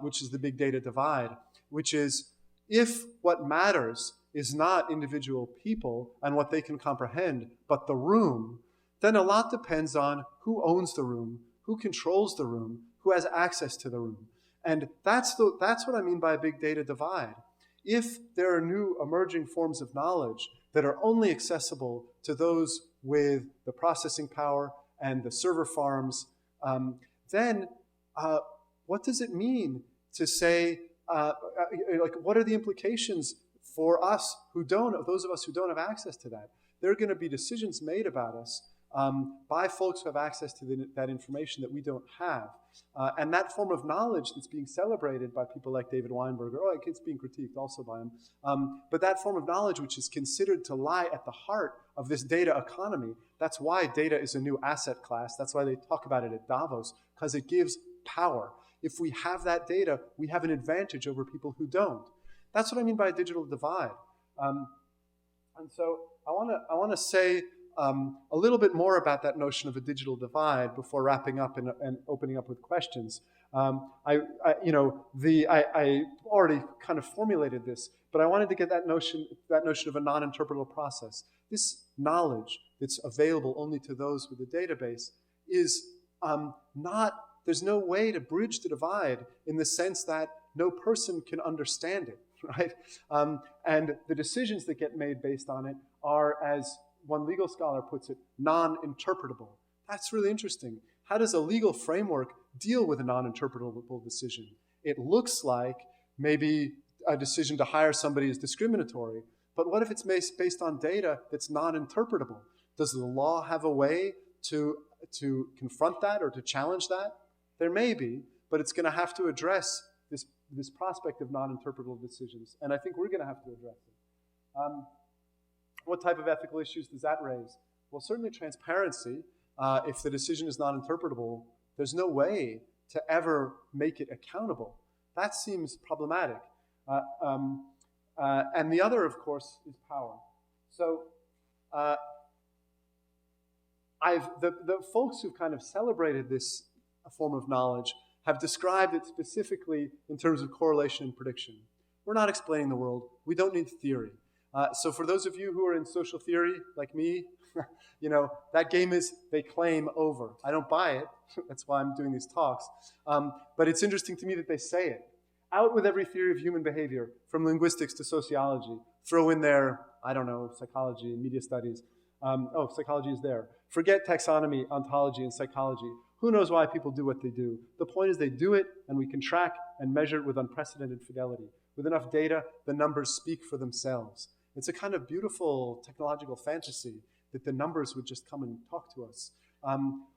which is the big data divide, which is, if what matters is not individual people and what they can comprehend, but the room, then a lot depends on who owns the room, who controls the room, who has access to the room. And that's what I mean by a big data divide. If there are new emerging forms of knowledge that are only accessible to those with the processing power and the server farms, then what does it mean to say, what are the implications for us those of us who don't have access to that? There are going to be decisions made about us by folks who have access to that information that we don't have. And that form of knowledge that's being celebrated by people like David Weinberger, it's being critiqued also by him, but that form of knowledge which is considered to lie at the heart of this data economy, that's why data is a new asset class. That's why they talk about it at Davos, because it gives power. If we have that data, we have an advantage over people who don't. That's what I mean by a digital divide. And so I want to say a little bit more about that notion of a digital divide before wrapping up and opening up with questions. I already kind of formulated this, but I wanted to get that notion of a non-interpretable process. This knowledge that's available only to those with a database is not. There's no way to bridge the divide in the sense that no person can understand it, right? And the decisions that get made based on it are, as one legal scholar puts it, non-interpretable. That's really interesting. How does a legal framework deal with a non-interpretable decision? It looks like maybe a decision to hire somebody is discriminatory, but what if it's based on data that's non-interpretable? Does the law have a way to to confront that or to challenge that? There may be, but it's going to have to address this prospect of non-interpretable decisions, and I think we're going to have to address it. What type of ethical issues does that raise? Well, certainly transparency. If the decision is non-interpretable, there's no way to ever make it accountable. That seems problematic. And the other, of course, is power. So the folks who've kind of celebrated this form of knowledge have described it specifically in terms of correlation and prediction. We're not explaining the world. We don't need theory. So for those of you who are in social theory, like me, that game is, they claim, over. I don't buy it. That's why I'm doing these talks. But it's interesting to me that they say it. Out with every theory of human behavior, from linguistics to sociology. Throw in there, I don't know, psychology and media studies. Psychology is there. Forget taxonomy, ontology, and psychology. Who knows why people do what they do? The point is they do it, and we can track and measure it with unprecedented fidelity. With enough data, the numbers speak for themselves. It's a kind of beautiful technological fantasy that the numbers would just come and talk to us.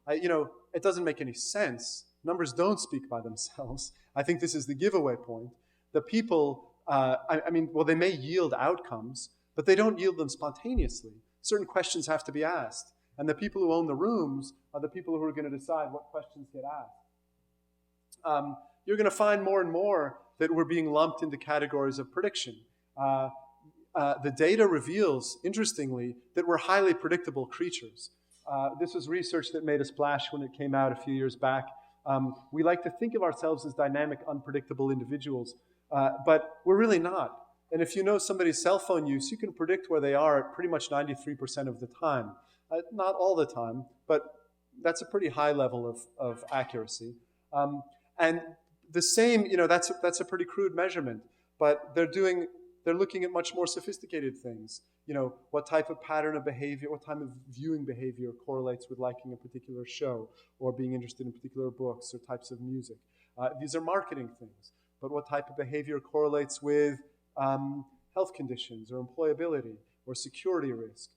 It doesn't make any sense. Numbers don't speak by themselves. I think this is the giveaway point. The people, they may yield outcomes, but they don't yield them spontaneously. Certain questions have to be asked. And the people who own the rooms are the people who are going to decide what questions get asked. You're going to find more and more that we're being lumped into categories of prediction. The data reveals, interestingly, that we're highly predictable creatures. This was research that made a splash when it came out a few years back. We like to think of ourselves as dynamic, unpredictable individuals, but we're really not. And if you know somebody's cell phone use, you can predict where they are at pretty much 93% of the time. Not all the time, but that's a pretty high level of accuracy. And the same, that's a pretty crude measurement, but they're looking at much more sophisticated things. What type of pattern of behavior, what type of viewing behavior correlates with liking a particular show or being interested in particular books or types of music. These are marketing things. But what type of behavior correlates with health conditions or employability or security risk?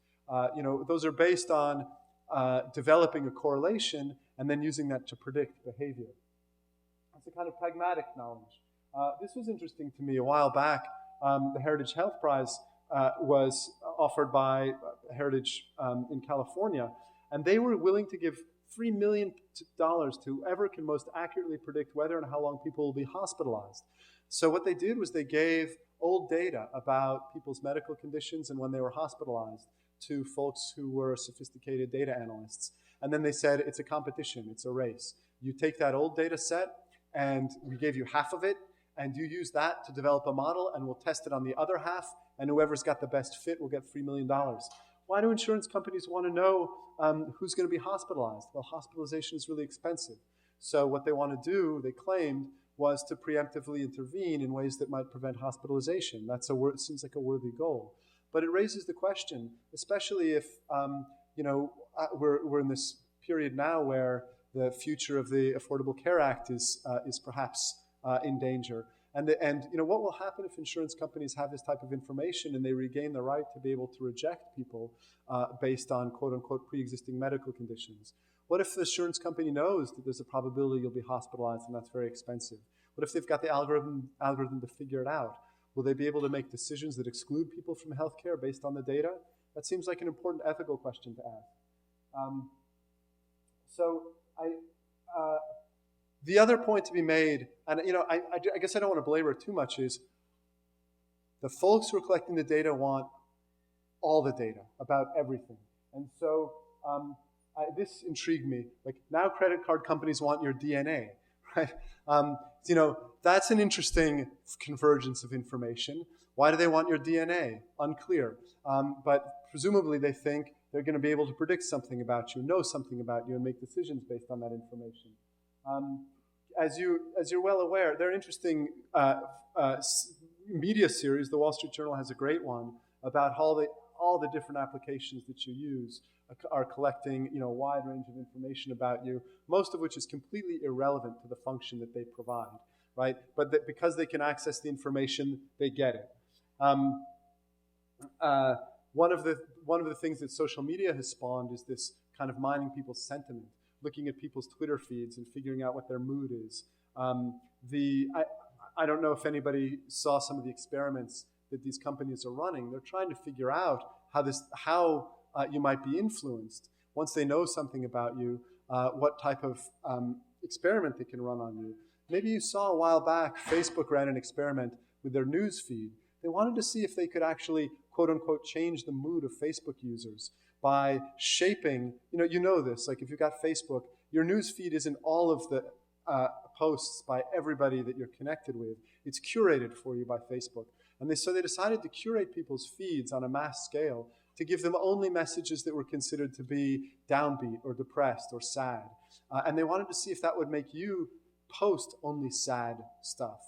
Those are based on developing a correlation and then using that to predict behavior. That's a kind of pragmatic knowledge. This was interesting to me a while back. The Heritage Health Prize was offered by Heritage in California, and they were willing to give $3 million to whoever can most accurately predict whether and how long people will be hospitalized. So what they did was they gave old data about people's medical conditions and when they were hospitalized to folks who were sophisticated data analysts. And then they said, it's a competition, it's a race. You take that old data set, and we gave you half of it, and you use that to develop a model, and we'll test it on the other half, and whoever's got the best fit will get $3 million. Why do insurance companies want to know who's going to be hospitalized? Well, hospitalization is really expensive. So what they want to do, they claimed, was to preemptively intervene in ways that might prevent hospitalization. It seems like a worthy goal. But it raises the question, especially if we're in this period now where the future of the Affordable Care Act is perhaps in danger. And what will happen if insurance companies have this type of information and they regain the right to be able to reject people based on quote-unquote pre-existing medical conditions? What if the insurance company knows that there's a probability you'll be hospitalized and that's very expensive? What if they've got the algorithm to figure it out? Will they be able to make decisions that exclude people from healthcare based on the data? That seems like an important ethical question to ask. The other point to be made, and I guess I don't want to belabor it too much, is the folks who are collecting the data want all the data about everything. And so this intrigued me. Like, now credit card companies want your DNA, right? That's an interesting convergence of information. Why do they want your DNA? Unclear. But presumably they think they're going to be able to predict something about you, know something about you, and make decisions based on that information. As you're well aware, there are interesting media series. The Wall Street Journal has a great one about all the different applications that you use are collecting a wide range of information about you, most of which is completely irrelevant to the function that they provide, right? But because they can access the information, they get it. One of the things that social media has spawned is this kind of mining people's sentiment, looking at people's Twitter feeds and figuring out what their mood is. I don't know if anybody saw some of the experiments that these companies are running. They're trying to figure out how you might be influenced. Once they know something about you, what type of experiment they can run on you. Maybe you saw a while back, Facebook ran an experiment with their news feed. They wanted to see if they could actually, quote unquote, change the mood of Facebook users by shaping, you know this, like if you've got Facebook, your news feed isn't all of the posts by everybody that you're connected with. It's curated for you by Facebook. And so they decided to curate people's feeds on a mass scale to give them only messages that were considered to be downbeat or depressed or sad. And they wanted to see if that would make you post only sad stuff.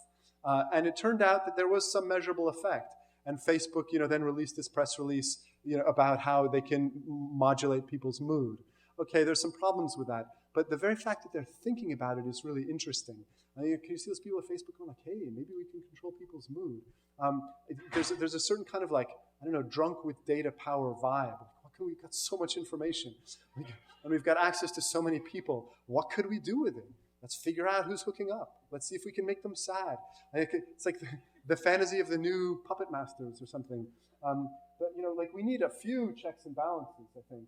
And it turned out that there was some measurable effect. And Facebook, then released this press release, about how they can modulate people's mood. Okay, there's some problems with that. But the very fact that they're thinking about it is really interesting. Can you see those people at Facebook going like, hey, maybe we can control people's mood? There's a certain kind of drunk with data power vibe. We've got so much information. And we've got access to so many people. What could we do with it? Let's figure out who's hooking up. Let's see if we can make them sad. It's like the fantasy of the new puppet masters or something. But we need a few checks and balances, I think.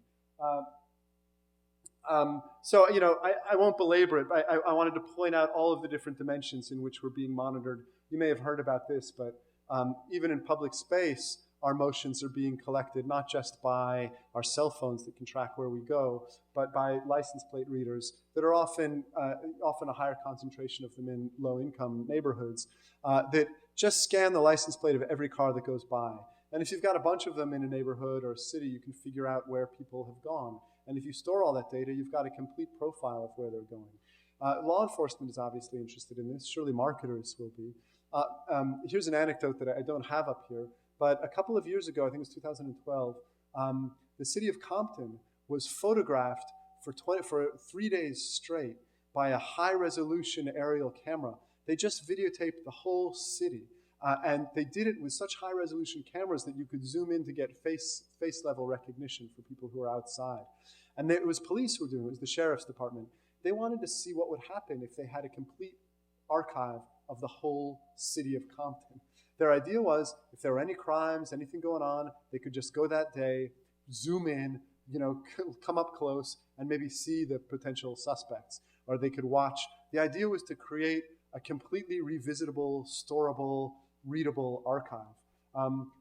So I won't belabor it. I wanted to point out all of the different dimensions in which we're being monitored. You may have heard about this, but even in public space, our motions are being collected not just by our cell phones that can track where we go, but by license plate readers that are often a higher concentration of them in low-income neighborhoods that just scan the license plate of every car that goes by. And if you've got a bunch of them in a neighborhood or a city, you can figure out where people have gone. And if you store all that data, you've got a complete profile of where they're going. Law enforcement is obviously interested in this. Surely marketers will be. Here's an anecdote that I don't have up here. But a couple of years ago, I think it was 2012, the city of Compton was photographed for 3 days straight by a high-resolution aerial camera. They just videotaped the whole city. And they did it with such high-resolution cameras that you could zoom in to get face-level recognition for people who are outside. And it was police who were doing it. It was the sheriff's department. They wanted to see what would happen if they had a complete archive of the whole city of Compton. Their idea was, if there were any crimes, anything going on, they could just go that day, zoom in, come up close, and maybe see the potential suspects. Or they could watch. The idea was to create a completely revisitable, storable, readable archive.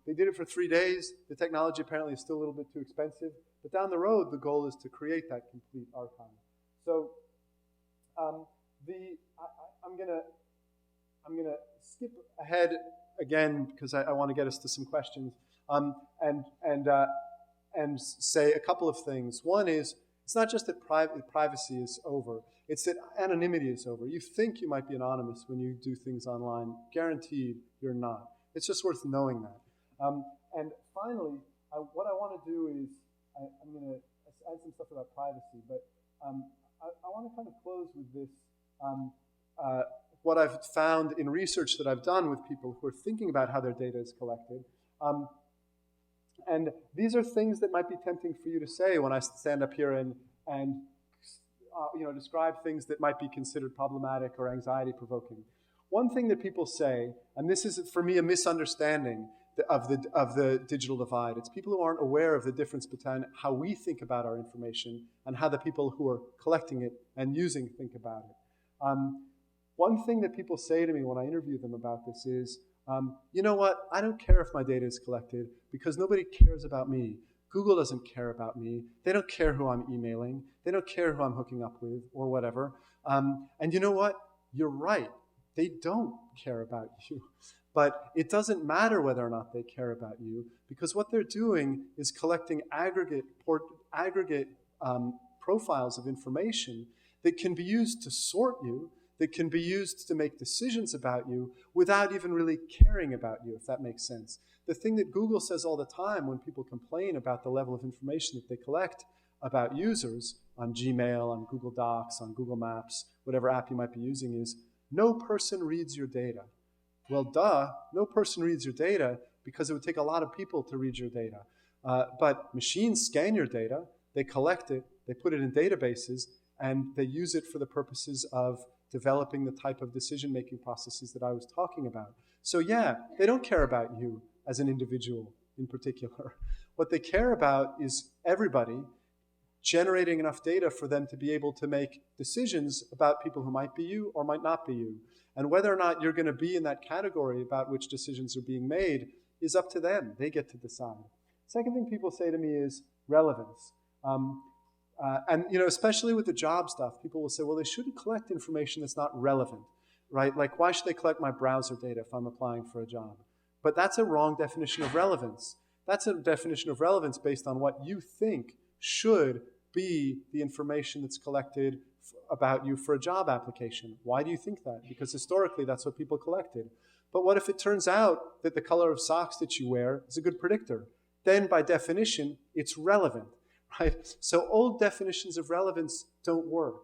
They did it for 3 days. The technology apparently is still a little bit too expensive. But down the road, the goal is to create that complete archive. So I'm gonna skip ahead again because I want to get us to some questions and say a couple of things. One is, it's not just that privacy is over, it's that anonymity is over. You think you might be anonymous when you do things online. Guaranteed, you're not. It's just worth knowing that. And finally, what I want to do is, I'm going to add some stuff about privacy, but I want to kind of close with this. What I've found in research that I've done with people who are thinking about how their data is collected. And these are things that might be tempting for you to say when I stand up here and describe things that might be considered problematic or anxiety-provoking. One thing that people say, and this is for me a misunderstanding of the digital divide, it's people who aren't aware of the difference between how we think about our information and how the people who are collecting it and using think about it. One thing that people say to me when I interview them about this is, you know what, I don't care if my data is collected because nobody cares about me. Google doesn't care about me. They don't care who I'm emailing. They don't care who I'm hooking up with or whatever. And you know what? You're right. They don't care about you. But it doesn't matter whether or not they care about you because what they're doing is collecting aggregate profiles of information that can be used to sort you, that can be used to make decisions about you without even really caring about you, if that makes sense. The thing that Google says all the time when people complain about the level of information that they collect about users on Gmail, on Google Docs, on Google Maps, whatever app you might be using is, no person reads your data. Well, duh, no person reads your data because it would take a lot of people to read your data. But machines scan your data. they collect it, they put it in databases, and they use it for the purposes of developing the type of decision-making processes that I was talking about. So yeah, they don't care about you as an individual in particular. What they care about is everybody generating enough data for them to be able to make decisions about people who might be you or might not be you. And whether or not you're going to be in that category about which decisions are being made is up to them. They get to decide. Second thing people say to me is relevance. And especially with the job stuff, people will say, well, they shouldn't collect information that's not relevant, right? Like, why should they collect my browser data if I'm applying for a job? But that's a wrong definition of relevance. That's a definition of relevance based on what you think should be the information that's collected about you for a job application. Why do you think that? Because historically, that's what people collected. But what if it turns out that the color of socks that you wear is a good predictor? Then, by definition, it's relevant, right? So old definitions of relevance don't work.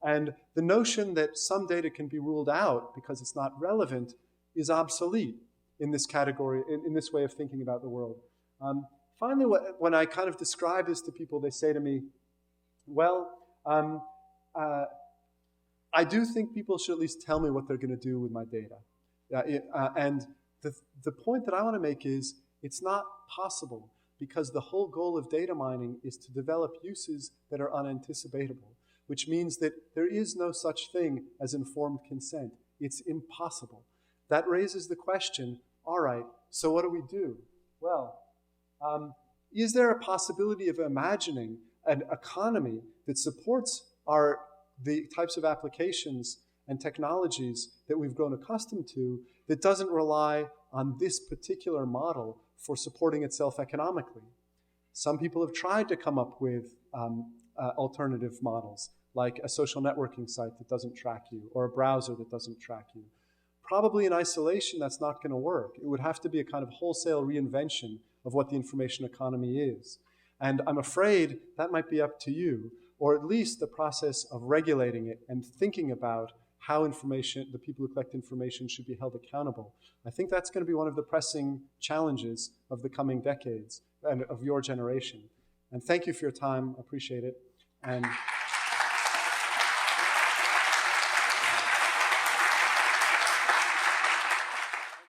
And the notion that some data can be ruled out because it's not relevant is obsolete in this category, in this way of thinking about the world. Finally, when I kind of describe this to people, they say to me, well, I do think people should at least tell me what they're going to do with my data. And the point that I want to make is it's not possible, because the whole goal of data mining is to develop uses that are unanticipatable, which means that there is no such thing as informed consent. It's impossible. That raises the question, all right, so what do we do? Well, is there a possibility of imagining an economy that supports the types of applications and technologies that we've grown accustomed to that doesn't rely on this particular model for supporting itself economically? Some people have tried to come up with alternative models, like a social networking site that doesn't track you or a browser that doesn't track you. Probably in isolation, that's not going to work. It would have to be a kind of wholesale reinvention of what the information economy is. And I'm afraid that might be up to you, or at least the process of regulating it and thinking about how the people who collect information should be held accountable. I think that's going to be one of the pressing challenges of the coming decades and of your generation. And thank you for your time. I appreciate it. And